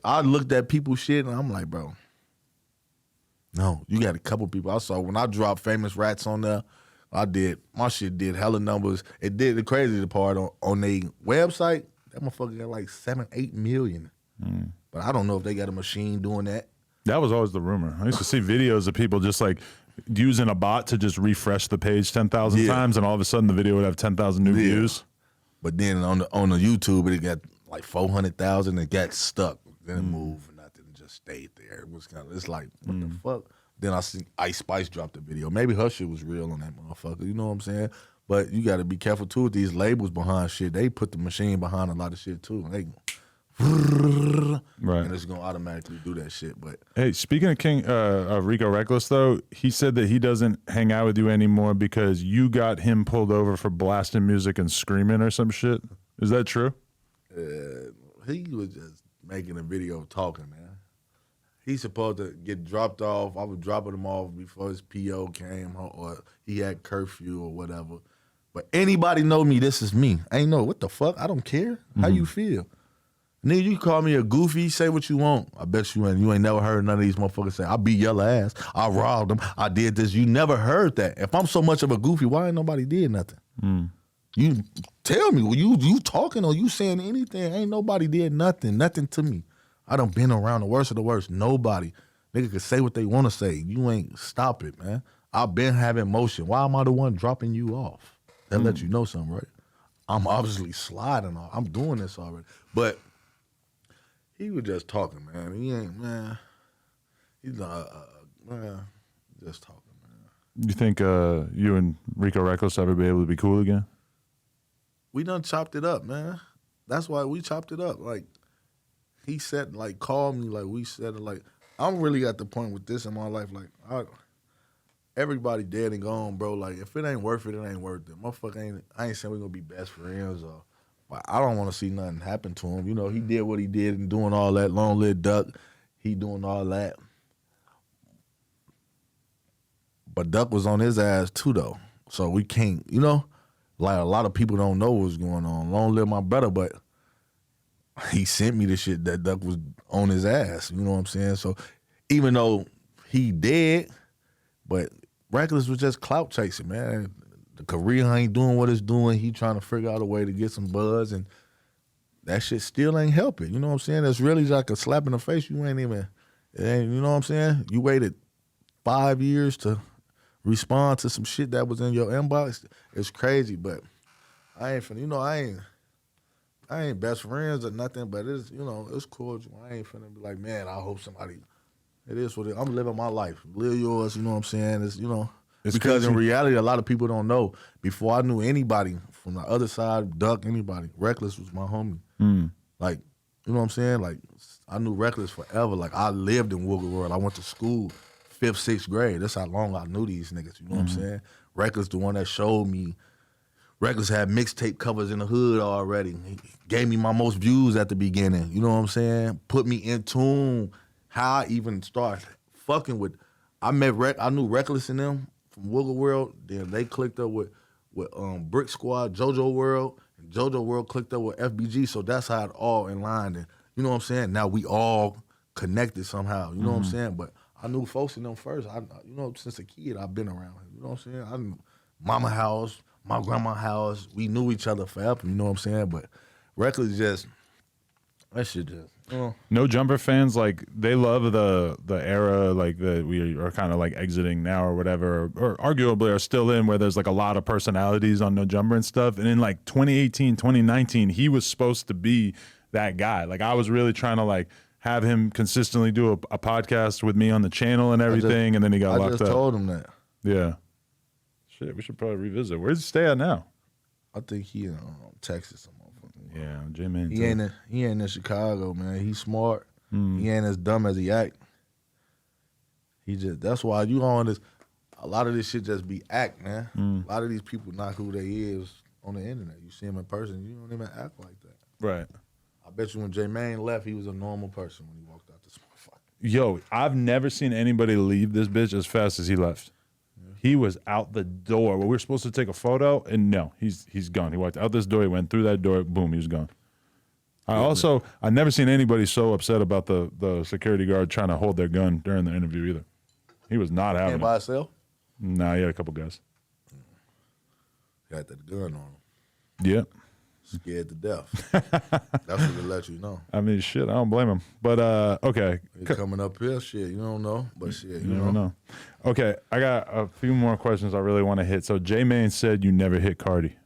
I looked at people's shit and I'm like, bro, no, you got a couple people. I saw when I dropped Famous Rats on there, my shit did hella numbers. It did the crazy part on their website, that motherfucker got like 7-8 million. But I don't know if they got a machine doing that. That was always the rumor. I used to see videos of people just like using a bot to just refresh the page 10,000 times, and all of a sudden the video would have 10,000 new views. But then on the YouTube, it got like 400,000. It got stuck. Then it moved and nothing, just stayed there. It was it's like, what the fuck? Then I see Ice Spice dropped a video. Maybe her shit was real on that motherfucker. You know what I'm saying? But you got to be careful too with these labels behind shit. They put the machine behind a lot of shit too. They and it's gonna automatically do that shit. But hey, speaking of Rico Recklezz, though, he said that he doesn't hang out with you anymore because you got him pulled over for blasting music and screaming or some shit. Is that true? He was just making a video talking, man. He's supposed to get dropped off. I was dropping him off before his PO came, or he had curfew or whatever. But anybody know me, this is me. I ain't know what the fuck. I don't care. How you feel? Nigga, you call me a goofy, say what you want. I bet you ain't never heard none of these motherfuckers say, I beat Yella ass, I robbed him, I did this. You never heard that. If I'm so much of a goofy, why ain't nobody did nothing? You tell me, you talking or you saying anything, ain't nobody did nothing to me. I done been around the worst of the worst. Nobody. Nigga can say what they want to say. You ain't stop it, man. I've been having motion. Why am I the one dropping you off? That let you know something, right? I'm obviously sliding off. I'm doing this already. But he was just talking, man. He ain't, man. He's man, just talking, man. You think you and Rico Recklezz ever be able to be cool again? We done chopped it up, man. That's why we chopped it up. Like, he said, like, call me, like, we said it, like, I'm really at the point with this in my life, like, everybody dead and gone, bro. Like, if it ain't worth it, it ain't worth it. Motherfucker I ain't saying we gonna be best friends or, but I don't want to see nothing happen to him. You know, he did what he did and doing all that. Long live Duck. He doing all that. But Duck was on his ass too, though. So we can't, you know, like a lot of people don't know what's going on. Long live my brother, but he sent me the shit that Duck was on his ass. You know what I'm saying? So even though he dead, but Recklezz was just clout chasing, man. The career ain't doing what it's doing. He trying to figure out a way to get some buzz, and that shit still ain't helping. You know what I'm saying? It's really like a slap in the face. You ain't even, you know what I'm saying? You waited 5 years to respond to some shit that was in your inbox. It's crazy, but I ain't finna, you know, I ain't best friends or nothing, but it's, you know, it's cordial. I ain't finna be like, man, I hope somebody, it is what it is. I'm living my life. Live yours, you know what I'm saying? It's, you know. It's because crazy. In reality, a lot of people don't know. Before I knew anybody from the other side, Duck, anybody, Recklezz was my homie. Like, you know what I'm saying? Like, I knew Recklezz forever. Like, I lived in Wooga World. I went to school fifth, sixth grade. That's how long I knew these niggas. You know what I'm saying? Recklezz, the one that showed me. Recklezz had mixtape covers in the hood already. He gave me my most views at the beginning. You know what I'm saying? Put me in tune. How I even started fucking with. I knew Recklezz and them from Wiggle World. Then they clicked up with Brick Squad, JoJo World, and JoJo World clicked up with FBG. So that's how it all in line. And you know what I'm saying? Now we all connected somehow. You know what I'm saying? But I knew folks in them first. Since a kid, I've been around. You know what I'm saying? I knew mama house, my grandma's house. We knew each other forever. You know what I'm saying? But Recklezz just, that shit just. No Jumper fans, like, they love the era, like, that we are kind of like exiting now or whatever, or arguably are still in, where there's like a lot of personalities on No Jumper and stuff. And in like 2018, 2019, he was supposed to be that guy. Like, I was really trying to like have him consistently do a podcast with me on the channel and everything, and then he got locked up. I just told him that. Yeah. Shit, we should probably revisit. Where's he stay at now? I think he in Texas. Yeah, J Mane. He ain't in Chicago, man. He's smart. He ain't as dumb as he act. That's why you on this. A lot of this shit just be act, man. A lot of these people not who they is on the internet. You see him in person, you don't even act like that. Right. I bet you when J Mane left, he was a normal person when he walked out this motherfucker. Yo, I've never seen anybody leave this bitch as fast as he left. He was out the door. Well, we were supposed to take a photo, and no, he's gone. He walked out this door, he went through that door, boom, he was gone. I've never seen anybody so upset about the security guard trying to hold their gun during the interview either. He was not having it. By himself? Nah, he had a couple guys. He had that gun on him. Yep. Scared to death. That's what it let you know. I mean, shit, I don't blame him. But, okay. Coming up here, shit, you don't know. But shit, you never know. Okay, I got a few more questions I really want to hit. So J Mane said you never hit Cardi.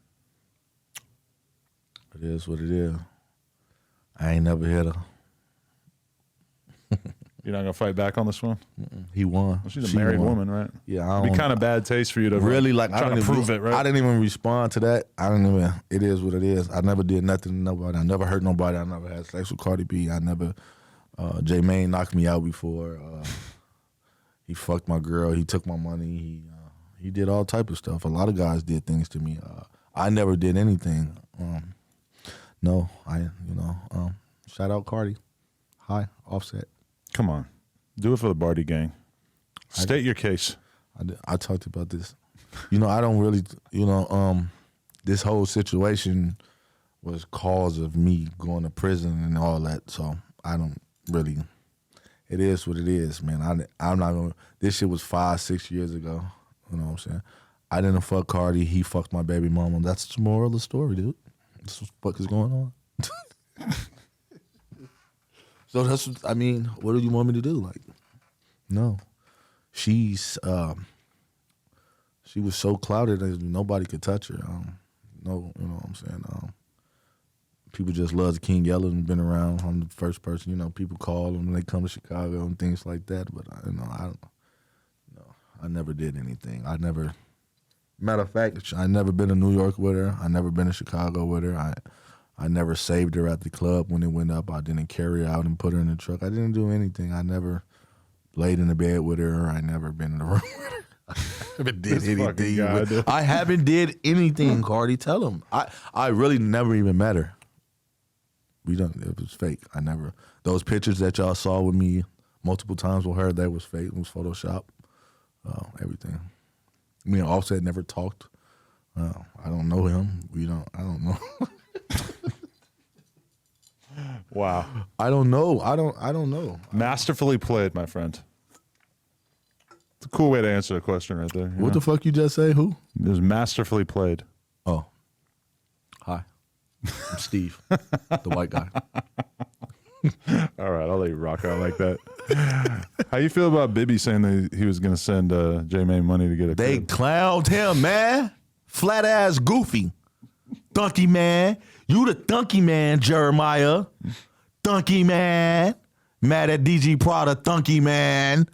It is what it is. I ain't never hit her. You're not gonna fight back on this one? He won. Well, she's a married woman, right? Yeah, it'd be kind of bad taste for you to really like. try to prove it, right? I didn't even respond to that. I didn't even. It is what it is. I never did nothing to nobody. I never hurt nobody. I never had sex with Cardi B. I never. J Mane knocked me out before. He fucked my girl. He took my money. He did all type of stuff. A lot of guys did things to me. I never did anything. No, shout out Cardi. Hi, Offset. Come on. Do it for the Barty gang. State your case. I talked about this. I don't really, this whole situation was cause of me going to prison and all that. So I don't really, it is what it is, man. I'm not going to, this shit was 5-6 years ago. You know what I'm saying? I didn't fuck Cardi. He fucked my baby mama. That's the moral of the story, dude. That's what the fuck is going on. So that's what, what do you want me to do? Like, no. She was so clouded that nobody could touch her. No, you know what I'm saying? People just love King Yella and been around. I'm the first person, people call them when they come to Chicago and things like that. But I never did anything. Matter of fact, I never been to New York with her. I never been to Chicago with her. I never saved her at the club when it went up. I didn't carry her out and put her in the truck. I didn't do anything. I never laid in the bed with her. I never been in the room with her. I haven't did anything. I haven't did anything, Cardi. Tell him. I really never even met her. It was fake. I never. Those pictures that y'all saw with me multiple times with her, that was fake. It was Photoshop. Everything. Me and Offset never talked. I don't know him. I don't know. Wow. I don't know. I don't know. Masterfully played, my friend. It's a cool way to answer the question right there. What the fuck you just say? Who? It was masterfully played. Oh. Hi. I'm Steve, the white guy. All right, I'll let you rock out like that. How you feel about Bibby saying that he was going to send J Mane money to get a They crib? clowned him, man. Flat ass goofy. Donkey man. You the donkey man, Jeremiah. Donkey man. Mad at DG Prada, donkey man.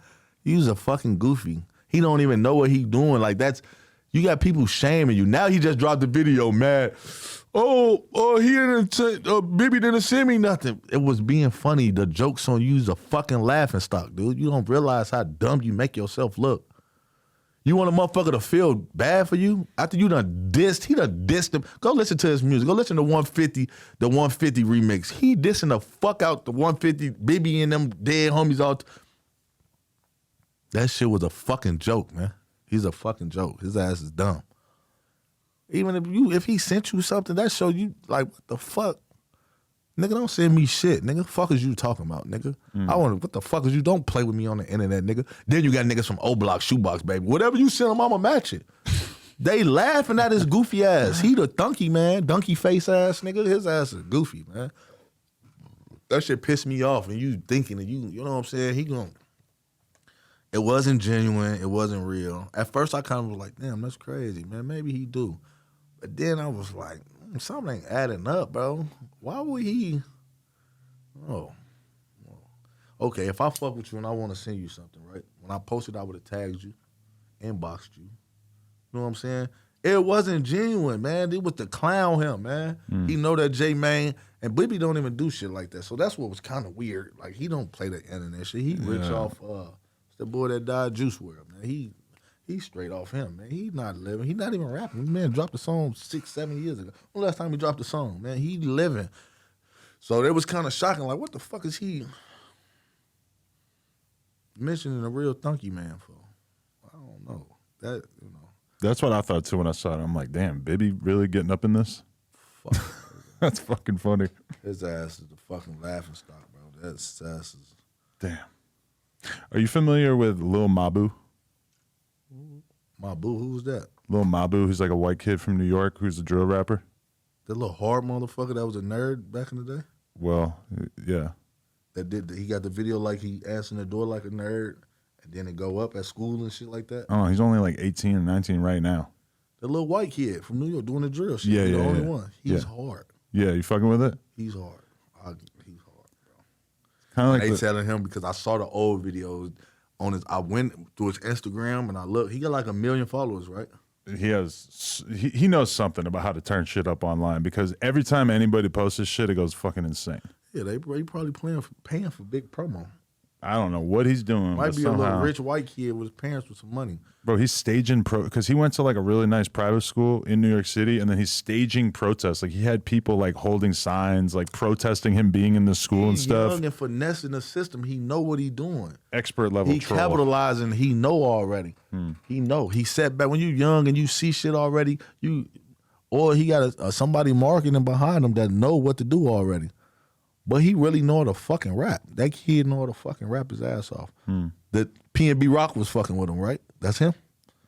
He was a fucking goofy. He don't even know what he doing. Like, that's, You got people shaming you. Now he just dropped the video, mad. He didn't, Bibby didn't send me nothing. It was being funny. The joke's on you's a fucking laughing stock, dude. You don't realize how dumb you make yourself look. You want a motherfucker to feel bad for you? After you done dissed, he done dissed him. Go listen to his music. Go listen to 150, the 150 remix. He dissing the fuck out the 150, Bibby and them dead homies all. That shit was a fucking joke, man. He's a fucking joke. His ass is dumb. Even if he sent you something, that show you like, what the fuck? Nigga, don't send me shit, nigga. Fuck is you talking about, nigga? What the fuck is you? Don't play with me on the internet, nigga. Then you got niggas from O-Block, Shoebox, baby. Whatever you send them, I'ma match it. They laughing at his goofy ass. He the donkey, man. Donkey face ass, nigga. His ass is goofy, man. That shit pissed me off. And you thinking that you know what I'm saying? It wasn't genuine. It wasn't real. At first, I kind of was like, damn, that's crazy, man. Maybe he do. But then I was like, something ain't adding up, bro. Why would he? Oh. Okay, if I fuck with you and I want to send you something, right? When I posted, I would have tagged you, inboxed you. You know what I'm saying? It wasn't genuine, man. It was to clown him, man. He know that J Mane, and Bibby don't even do shit like that. So that's what was kind of weird. Like, he don't play the internet shit. He rich off, the boy that died, Juice WRLD, man. He's straight off him, man. He not living. He not even rapping. Man dropped a song 6-7 years ago. When the last time he dropped a song, man? He living. So it was kind of shocking. Like, what the fuck is he mentioning a real Thunky man for? I don't know. That's what I thought too when I saw it. I'm like, damn, Bibby really getting up in this? Fuck. That's fucking funny. His ass is the fucking laughing stock, bro. His ass is. Damn. Are you familiar with Lil Mabu? Mabu, who's that? Lil Mabu, who's like a white kid from New York, who's a drill rapper. That little hard motherfucker that was a nerd back in the day? Well, yeah. He got the video like he answering the door like a nerd, and then it go up at school and shit like that? Oh, he's only like 18 or 19 right now. The little white kid from New York doing the drill shit. Yeah, He's yeah, the only yeah. one. He's hard. Yeah, you fucking with it? He's hard. He's hard, bro. Kind of like they telling him because I saw the old videos on his. I went through his Instagram and I looked. He got like 1 million followers, right? He knows something about how to turn shit up online because every time anybody posts his shit, it goes fucking insane. Yeah, they probably paying for big promo. I don't know what he's doing. Might be somehow, a little rich white kid with his parents with some money. Bro, he's staging because he went to like a really nice private school in New York City, and then he's staging protests. Like he had people like holding signs, like protesting him being in the school and stuff. Young and finessing the system. He know what he doing. Expert level He troll. capitalizing. He know already. He know. He set back when you young and you see shit already. Or he got somebody marketing behind him that know what to do already. But he really know how to fucking rap. That kid know how to fucking rap his ass off. The P&B Rock was fucking with him, right? That's him?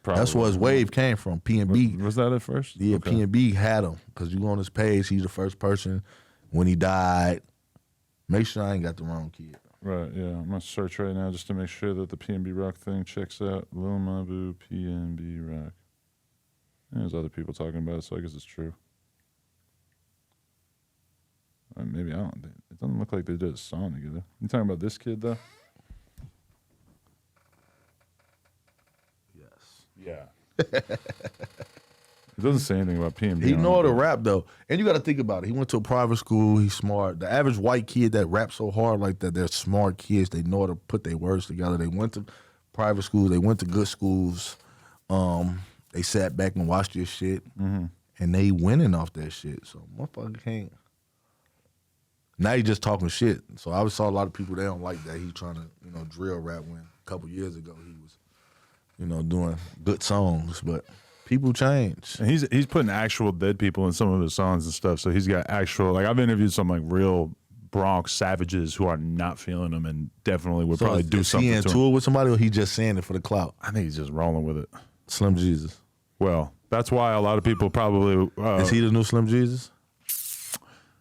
Probably. That's where his wave came from, P&B. Was that at first? Yeah, okay. P&B had him. Because you go on his page, he's the first person when he died. Make sure I ain't got the wrong kid. Right, yeah. I'm going to search right now just to make sure that the P&B Rock thing checks out. Lil Mabu, P&B Rock. There's other people talking about it, so I guess it's true. Maybe I don't. It doesn't look like they did a song together. You talking about this kid though? Yes. Yeah. It doesn't say anything about P&B. He know how to rap though, and you got to think about it. He went to a private school. He's smart. The average white kid that raps so hard like that, they're smart kids. They know how to put their words together. They went to private schools. They went to good schools. They sat back and watched this shit, and they winning off that shit. So motherfucker can't. Now he just talking shit. So I saw a lot of people, they don't like that. He trying to, drill rap when a couple years ago he was, doing good songs. But people change. And he's putting actual dead people in some of his songs and stuff. So he's got actual, like I've interviewed some like real Bronx savages who are not feeling him and definitely would probably do something to him. Is he in tour with somebody or he just saying it for the clout? I think he's just rolling with it. Slim Jesus. Well, that's why a lot of people probably... is he the new Slim Jesus?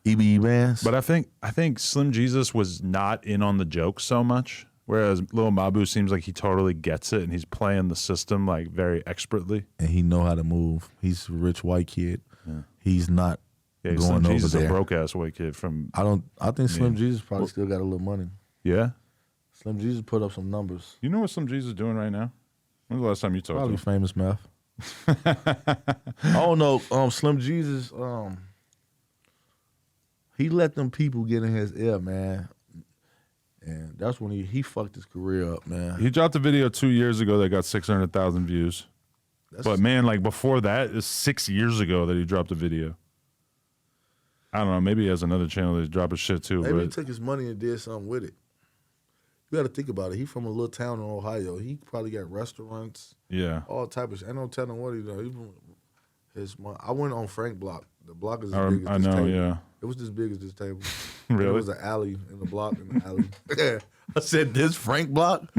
EBE Bands? But I think Slim Jesus was not in on the joke so much, whereas Lil Mabu seems like he totally gets it and he's playing the system like very expertly. And he know how to move. He's a rich white kid. Yeah. He's not going Slim over Jesus there. A broke ass white kid from. I think Slim Jesus probably still got a little money. Yeah. Slim Jesus put up some numbers. You know what Slim Jesus is doing right now? When's the last time you talked to him? Probably Famous Meth. I don't know. Slim Jesus, he let them people get in his ear, man. And that's when he fucked his career up, man. He dropped a video 2 years ago that got 600,000 views. But man, like before that, it's 6 years ago that he dropped a video. I don't know. Maybe he has another channel that he's dropping shit too. Maybe but he took his money and did something with it. You got to think about it. He's from a little town in Ohio. He probably got restaurants. Yeah. All type of shit. I don't tell him what he does. I went on Frank Block. The block is as big as this table. Yeah. It was as big as this table. Really? There was an alley in the block in the alley. I said, this Frank Block?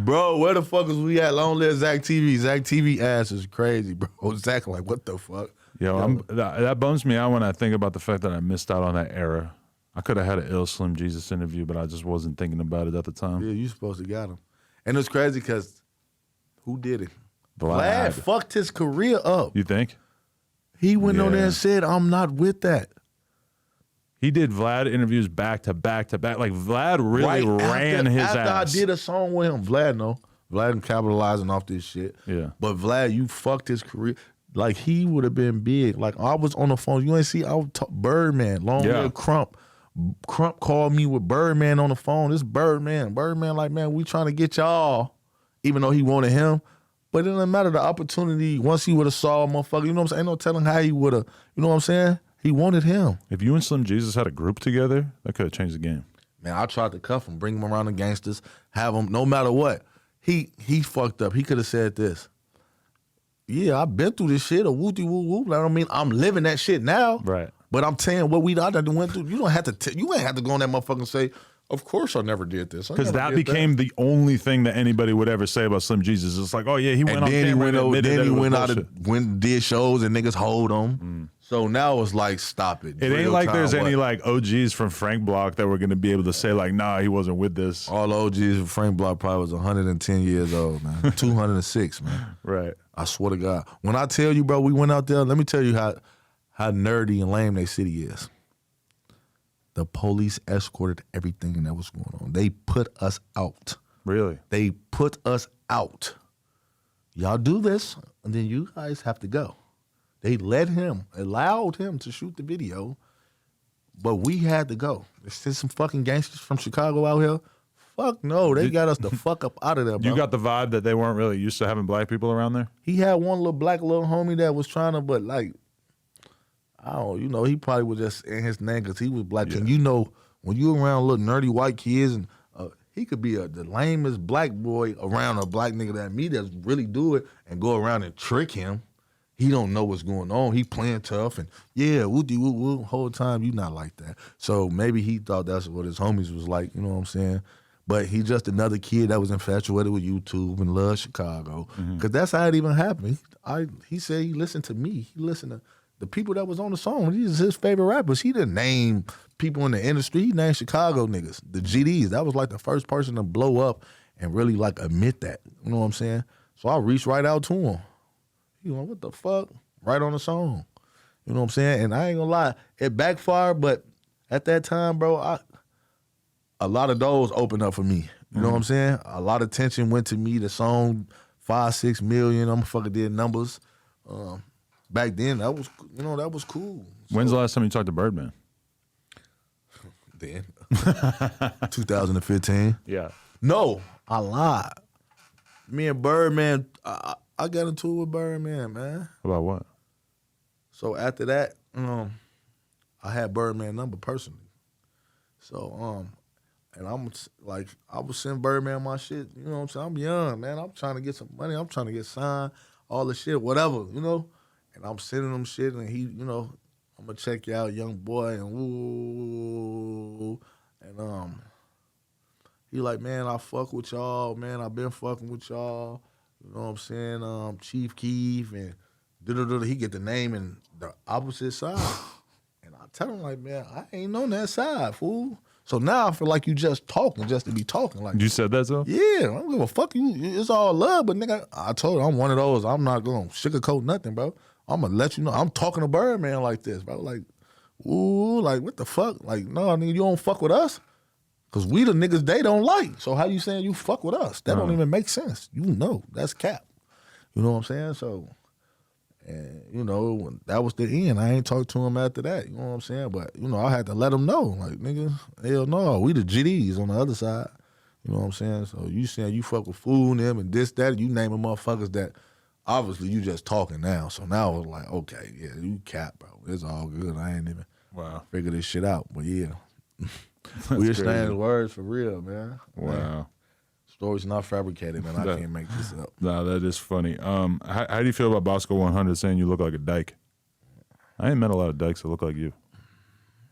Bro, where the fuck is we at? Long live Zach TV. Zach TV ass is crazy, bro. Zach like, what the fuck? Yo, that bums me out when I think about the fact that I missed out on that era. I could have had an ill Slim Jesus interview, but I just wasn't thinking about it at the time. Yeah, you supposed to got him. And it's crazy because who did it? Vlad fucked his career up. You think? He went on there and said, I'm not with that. He did Vlad interviews back to back to back. Like Vlad really ran his ass. After I did a song with him, Vlad capitalizing off this shit. Yeah. But Vlad, you fucked his career. Like he would have been big. Like I was on the phone. You ain't see Birdman, long live Crump. Crump called me with Birdman on the phone. This Birdman like, man, we trying to get y'all, even though he wanted him. But it doesn't matter the opportunity. Once he would have saw a motherfucker, you know what I'm saying? Ain't no telling how he would have, you know what I'm saying? He wanted him. If you and Slim Jesus had a group together, that could have changed the game. Man, I tried to cuff him, bring him around the gangsters, have him, no matter what. He fucked up. He could have said this. Yeah, I've been through this shit, a woo-dee-woo-woo. I don't mean I'm living that shit now. Right. But I'm saying what I done went through. You don't have to. You ain't have to go on that motherfucker and say, "Of course I never did this." Because that became the only thing that anybody would ever say about Slim Jesus. It's like, oh yeah, he went on camera. Then he went did shows and niggas hold him. So now it's like, stop it. It ain't like there's any like OGs from Frank Block that were gonna be able to say like, nah, he wasn't with this. All the OGs from Frank Block probably was 110 years old, man. 206, man. Right. I swear to God. When I tell you, bro, we went out there. Let me tell you how nerdy and lame they city is. The police escorted everything that was going on. They put us out. Really? They put us out. Y'all do this, and then you guys have to go. They allowed him to shoot the video, but we had to go. There's some fucking gangsters from Chicago out here. Fuck no, they got us the fuck up out of there, bro. You got the vibe that they weren't really used to having black people around there? He had one little black little homie that was trying to, but like, I don't, you know, he probably was just in his name because he was black. Yeah. And you know, when you around little nerdy white kids, and he could be the lamest black boy around a black nigga that me that's really do it and go around and trick him. He don't know what's going on. He playing tough and woo-dee-woo-woo. Whole time you not like that. So maybe he thought that's what his homies was like, you know what I'm saying? But he just another kid that was infatuated with YouTube and loved Chicago. Because that's how it even happened. He said he listened to me. He listened to the people that was on the song. These are his favorite rappers. He didn't name people in the industry. He named Chicago niggas, the GDs. That was like the first person to blow up and really like admit that. You know what I'm saying? So I reached right out to him. He went, what the fuck? Right on the song. You know what I'm saying? And I ain't gonna lie, it backfired, but at that time, bro, a lot of doors opened up for me. You know what I'm saying? A lot of attention went to me. The song, 5-6 million. I'm fucking did numbers. Back then, that was, you know, that was cool. When's the last time you talked to Birdman? Then. 2015. Yeah. No, I lied. Me and Birdman, I got into it with Birdman, man. About what? So after that, I had Birdman number personally. So, and I'm like, I was sending Birdman my shit. You know what I'm saying? I'm young, man. I'm trying to get some money. I'm trying to get signed, all the shit, whatever, you know? And I'm sending him shit, and he, you know, I'm going to check you out, young boy, and woo. And he like, man, I fuck with y'all, man. I've been fucking with y'all. You know what I'm saying? Chief Keef, and he get the name and the opposite side. And I tell him, like, man, I ain't on that side, fool. So now I feel like you just talking just to be talking. Like, you said that, so? Yeah, I don't give a fuck. It's all love, but nigga, I told you, I'm one of those. I'm not going to sugarcoat nothing, bro. I'm going to let you know. I'm talking to Birdman like this, bro. Like, ooh, like, what the fuck? Like, no, nigga, you don't fuck with us? Because we the niggas they don't like. So how you saying you fuck with us? That don't even make sense. You know, that's cap. You know what I'm saying? So And, you know, that was the end. I ain't talked to him after that. You know what I'm saying? But, you know, I had to let him know. Like, nigga, hell no. We the GDs on the other side. You know what I'm saying? So you saying you fuck with Fool and them and this, that, you naming motherfuckers that obviously you just talking now. So now I was like, okay, yeah, you cap, bro. It's all good. I ain't even figure this shit out. But yeah. We exchange words for real, man. Wow. Man. Stories not fabricated, man. I can't make this up. Nah, that is funny. How do you feel about Bosco 100 saying you look like a dyke? I ain't met a lot of dykes that look like you.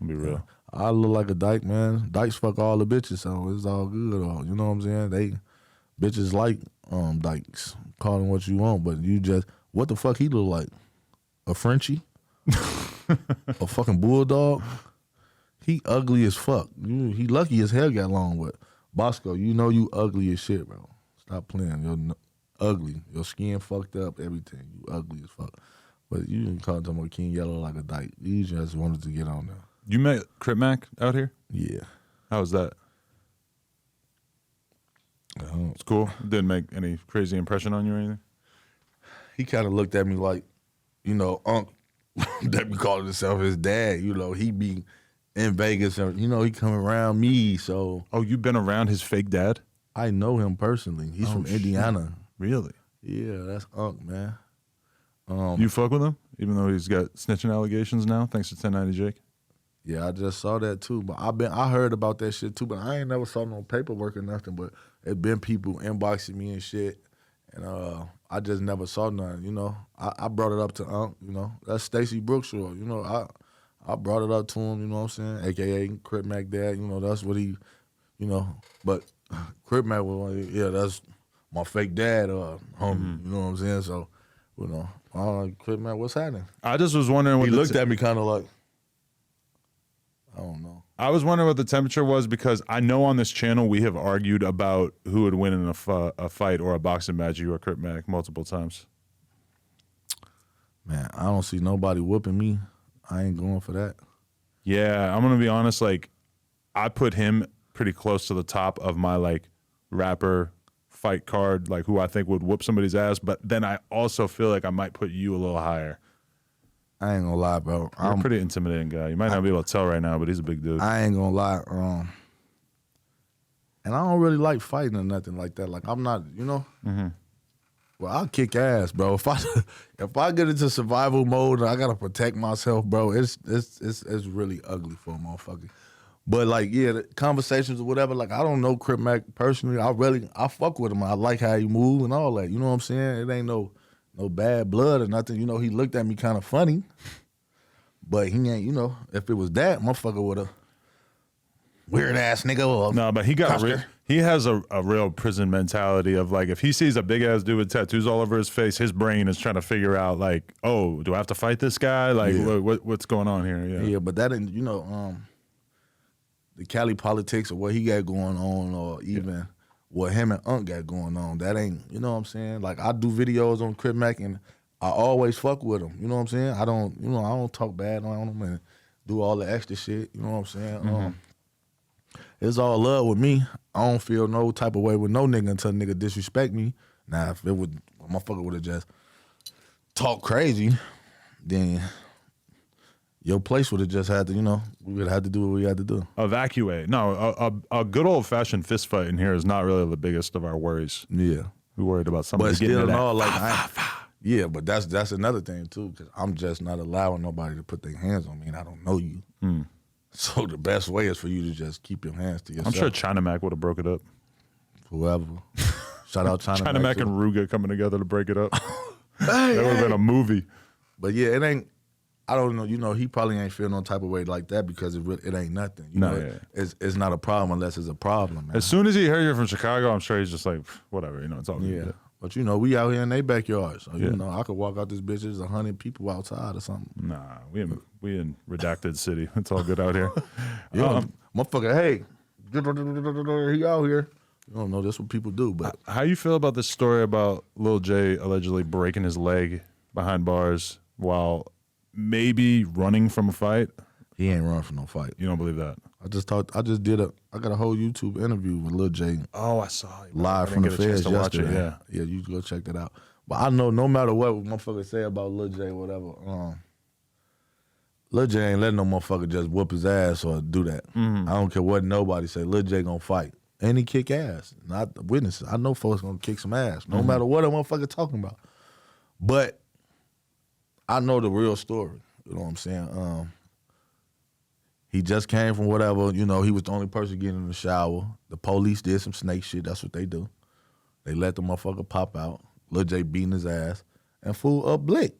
I'll be real. I look like a dyke, man. Dykes fuck all the bitches, so it's all good. You know what I'm saying? Bitches like dykes. Call them what you want, but you just, what the fuck he look like? A Frenchie? A fucking bulldog? He ugly as fuck. He lucky his hair got long, but Bosco, you know you ugly as shit, bro. Stop playing. You're ugly. Your skin fucked up, everything. You ugly as fuck. But you didn't call him King Yella like a dyke. You just wanted to get on there. You met Crip Mac out here? Yeah. How was that? It's cool. Didn't make any crazy impression on you or anything? He kind of looked at me like, you know, Unc, that be calling himself his dad. You know, he be in Vegas, and you know, he come around me, so. Oh, you've been around his fake dad? I know him personally. He's from Indiana. Really? Yeah, that's Unc, man. You fuck with him? Even though he's got snitching allegations now, thanks to 1090 Jake? Yeah, I just saw that too. But I heard about that shit too, but I ain't never saw no paperwork or nothing. But it been people inboxing me and shit. And I just never saw nothing, you know. I brought it up to Unc, you know. That's Stacey Brookshaw, you know. I brought it up to him, you know what I'm saying? AKA Crip Mac Dad, you know, that's what he, you know. But Crip Mac was like, yeah, that's my fake dad, homie, you know what I'm saying? So, you know, Crip Mac, what's happening? I just was wondering what he looked at me kind of like, I don't know. I was wondering what the temperature was because I know on this channel we have argued about who would win in a fight or a boxing match, you or Crip Mac, multiple times. Man, I don't see nobody whooping me. I ain't going for that. Yeah, I'm going to be honest. Like, I put him pretty close to the top of my, like, rapper fight card, like, who I think would whoop somebody's ass. But then I also feel like I might put you a little higher. I ain't gonna lie, bro. You're a pretty intimidating guy. You might not be able to tell right now, but he's a big dude. I ain't gonna lie. And I don't really like fighting or nothing like that. Like, I'm not, you know. Mm-hmm. Well, I'll kick ass, bro. If I get into survival mode and I gotta protect myself, bro, it's really ugly for a motherfucker. But like, yeah, the conversations or whatever, like, I don't know Crip Mac personally. I fuck with him. I like how he move and all that. You know what I'm saying? It ain't no bad blood or nothing. You know, he looked at me kind of funny, but he ain't, you know, if it was that, motherfucker would have weird ass nigga. No, but he he has a real prison mentality of like, if he sees a big ass dude with tattoos all over his face, his brain is trying to figure out like, oh, do I have to fight this guy? Like, what's going on here? Yeah, but that ain't, you know, the Cali politics or what he got going on, or even what him and Unc got going on, that ain't, you know what I'm saying? Like, I do videos on Crip Mac and I always fuck with him, you know what I'm saying? I don't talk bad on him and do all the extra shit, you know what I'm saying? Mm-hmm. It's all love with me. I don't feel no type of way with no nigga until nigga disrespect me. Now, if it would, motherfucker would have just talked crazy, then your place would have just had to, you know, we would have had to do what we had to do. Evacuate. No, a good old-fashioned fist fight in here is not really the biggest of our worries. Yeah. We're worried about somebody but getting still, into that. no, like, yeah, but that's another thing, too, because I'm just not allowing nobody to put their hands on me, and I don't know you. So the best way is for you to just keep your hands to yourself. I'm sure China Mac would have broke it up. Whoever. Shout out China Mac. China Mac and Ruga coming together to break it up. That would have been a movie. But yeah, it ain't, I don't know, you know, he probably ain't feel no type of way like that because it ain't nothing. You know, it's not a problem unless it's a problem, man. As soon as he heard you're from Chicago, I'm sure he's just like, whatever, you know, it's all good. Yeah. But, you know, we out here in their backyard. So, you know, I could walk out this bitch, there's 100 people outside or something. Nah, we in redacted city. It's all good out here. Motherfucker, hey, he out here. You don't know, that's what people do. But how you feel about this story about Lil J allegedly breaking his leg behind bars while maybe running from a fight? He ain't running from no fight. You don't believe that? I got a whole YouTube interview with Lil J. Oh, I saw it. Live from the feds yesterday. Yeah, you go check that out. But I know no matter what motherfuckers say about Lil J or whatever, Lil J ain't letting no motherfucker just whoop his ass or do that. I don't care what nobody say. Lil J gonna fight. And he kick ass. Not the witnesses. I know folks gonna kick some ass. No matter what a motherfucker talking about. But I know the real story. You know what I'm saying? He just came from whatever, he was the only person getting in the shower. The police did some snake shit. That's what they do. They let the motherfucker pop out. Lil J beating his ass. And fool up blick.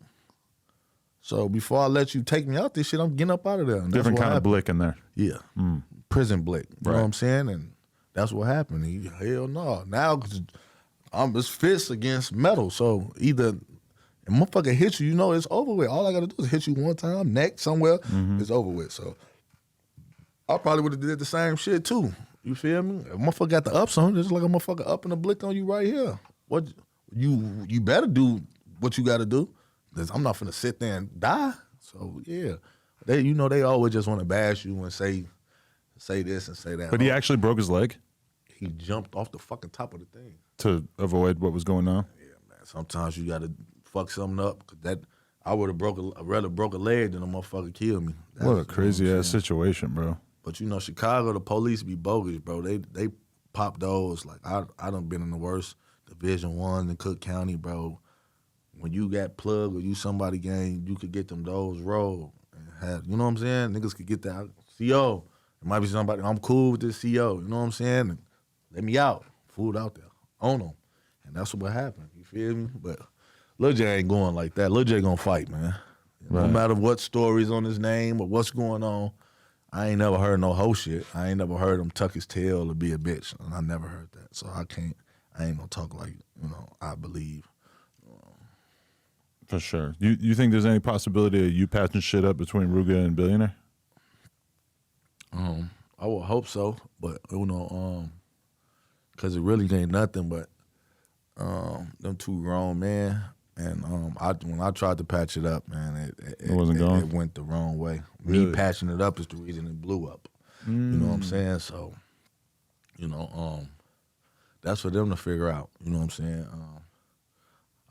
So before I let you take me out this shit, I'm getting up out of there. And Different kind of blick in there. Yeah. Prison blick. You know what I'm saying? And that's what happened. Hell no. Now it's fists against metal. So either a motherfucker hit you, it's over with. All I gotta do is hit you one time, neck somewhere, it's over with. So I probably would have did the same shit too. You feel me? If a motherfucker got the ups on him, just like a motherfucker up and a blick on you right here. What you better do what you gotta do. I'm not finna sit there and die. So yeah, they always just want to bash you and say this and say that. But he actually broke his leg He jumped off the fucking top of the thing to avoid what was going on. Yeah, man. Sometimes you gotta fuck something up. Cause I would have rather broke a leg than a motherfucker kill me. What a crazy ass situation, bro. But Chicago, the police be bogus, bro. They pop those. Like I done been in the worst Division I in Cook County, bro. When you got plugged or you somebody gang, you could get them doors rolled and have, you know what I'm saying? Niggas could get that CO. It might be somebody, I'm cool with this CO, you know what I'm saying? And let me out, food out there, on them. And that's what happened, you feel me? But Lil J ain't going like that. Lil J gonna fight, man. No matter what stories on his name or what's going on, I ain't never heard no hoe shit. I ain't never heard him tuck his tail or be a bitch. And I never heard that. So I ain't gonna talk like, I believe. For sure. You think there's any possibility of you patching shit up between Ruga and Billionaire? I would hope so, but cause it really ain't nothing but them two grown men, and when I tried to patch it up, man, it wasn't going. It went the wrong way. Really? Me patching it up is the reason it blew up. You know what I'm saying? So, that's for them to figure out. You know what I'm saying?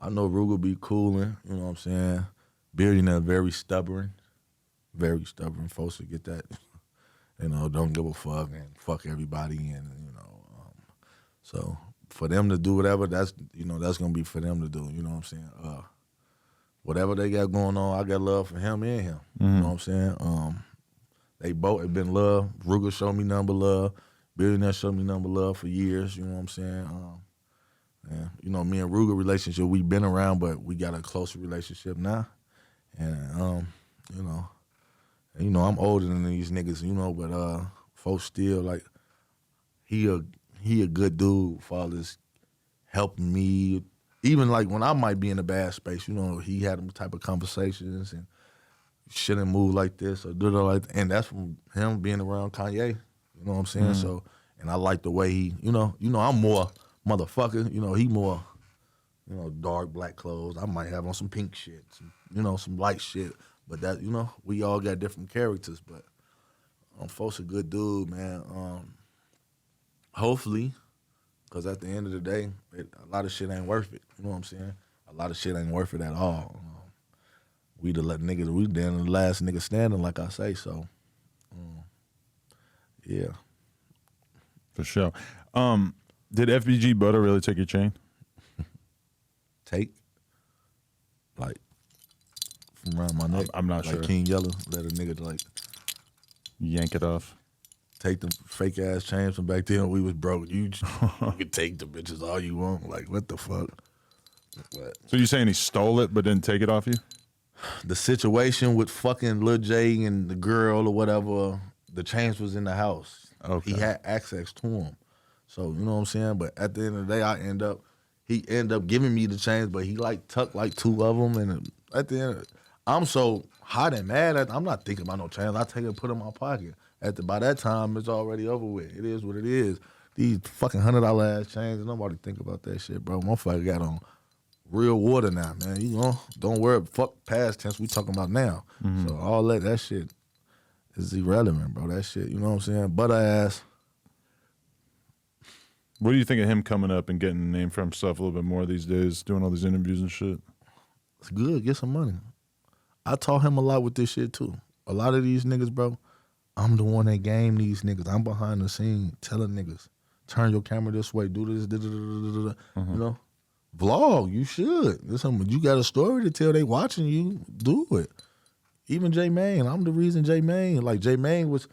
I know Ruga be cooling, you know what I'm saying? Billionaire very stubborn. Folks to get that, don't give a fuck and fuck everybody and, so for them to do whatever, that's gonna be for them to do, you know what I'm saying? Whatever they got going on, I got love for him and him, you know what I'm saying? They both have been love. Ruga showed me number love. Billionaire showed me number love for years, you know what I'm saying? Yeah, me and Ruga relationship, we been around, but we got a closer relationship now. And I'm older than these niggas, but folks still like he a good dude for all this helping me. Even like when I might be in a bad space, he had them type of conversations and shouldn't move like this or do it like that. And that's from him being around Kanye. You know what I'm saying? So, and I like the way he, I'm more motherfucker, he more, dark black clothes. I might have on some pink shit, some light shit. But that, we all got different characters. But folks a good dude, man. Hopefully, because at the end of the day, a lot of shit ain't worth it. You know what I'm saying? A lot of shit ain't worth it at all. We the last nigga standing, like I say. So, yeah. For sure. Did FBG Butter really take your chain? Take? Like, from around my neck? I'm not like sure. King Yella, let a nigga, yank it off. Take the fake-ass chains from back then. We was broke. You could take the bitches all you want. Like, what the fuck? What? So you saying he stole it but didn't take it off you? The situation with fucking Lil J and the girl or whatever, the chains was in the house. Okay. He had access to them. So, you know what I'm saying? But at the end of the day, he ended up giving me the chains, but he tucked two of them. And at the end, I'm so hot and mad I'm not thinking about no chains. I take it and put it in my pocket. By that time, it's already over with. It is what it is. These fucking $100 ass chains, nobody think about that shit, bro. Motherfucker got on real water now, man. Don't worry, fuck past tense. We talking about now. So all that shit is irrelevant, bro. That shit, you know what I'm saying? Butter ass. What do you think of him coming up and getting a name for himself a little bit more these days, doing all these interviews and shit? It's good. Get some money. I taught him a lot with this shit too. A lot of these niggas, bro, I'm the one that game these niggas. I'm behind the scene telling niggas, turn your camera this way, do this, you know? Vlog, you should. You got a story to tell, they watching you, do it. Even J Mane, I'm the reason J Mane. Like, J Mane was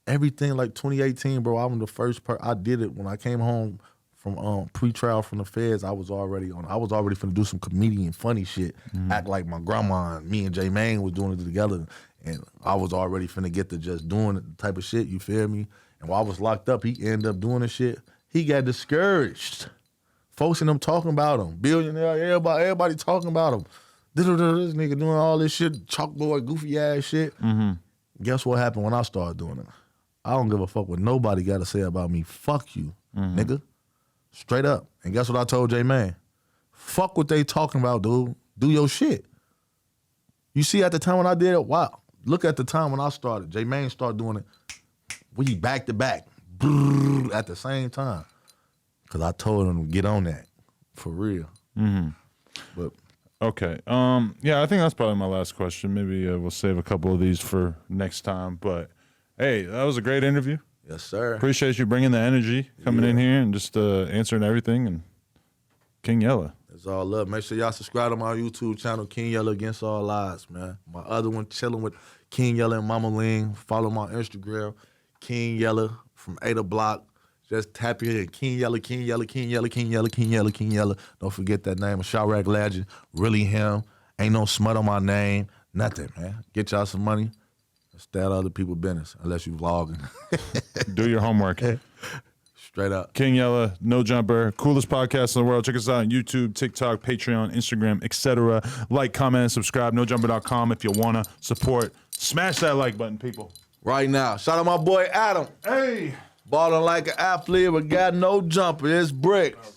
everything like 2018, bro. I'm the first person. I did it when I came home from pre-trial from the feds. I was already finna do some comedian funny shit, act like my grandma and me and J Mane was doing it together. And I was already finna get to just doing the type of shit, you feel me? And while I was locked up, he ended up doing the shit. He got discouraged. Folks in them talking about him. Billionaire, everybody talking about him. This nigga doing all this shit, chalkboard, goofy ass shit. Guess what happened when I started doing it? I don't give a fuck what nobody got to say about me. Fuck you, nigga. Straight up. And guess what I told J Mane? Fuck what they talking about, dude. Do your shit. You see at the time when I did it, wow. Look at the time when I started. J Mane started doing it. We back to back. At the same time. Because I told him to get on that. For real. But okay. Yeah, I think that's probably my last question. Maybe we'll save a couple of these for next time. But, hey, that was a great interview. yes, sir. Appreciate you bringing the energy, coming in here and just answering everything. And King Yella. It's all love. Make sure y'all subscribe to my YouTube channel, King Yella Against All Odds, man. My other one, chilling with King Yella and Mama Ling. Follow my Instagram, King Yella from Ada Block. Just tap in, King Yella, King Yella, King Yella, King Yella, King Yella, King Yella. Don't forget that name. A Chirac legend. Really him. Ain't no smut on my name. Nothing, man. Get y'all some money. Stay out of other people's business, unless you vlogging. Do your homework. Straight up. King Yella, No Jumper, coolest podcast in the world. Check us out on YouTube, TikTok, Patreon, Instagram, etc. Like, comment, and subscribe. NoJumper.com if you want to support. Smash that like button, people. Right now. Shout out my boy Adam. Hey. Balling like an athlete, but got no jumper. It's bricks.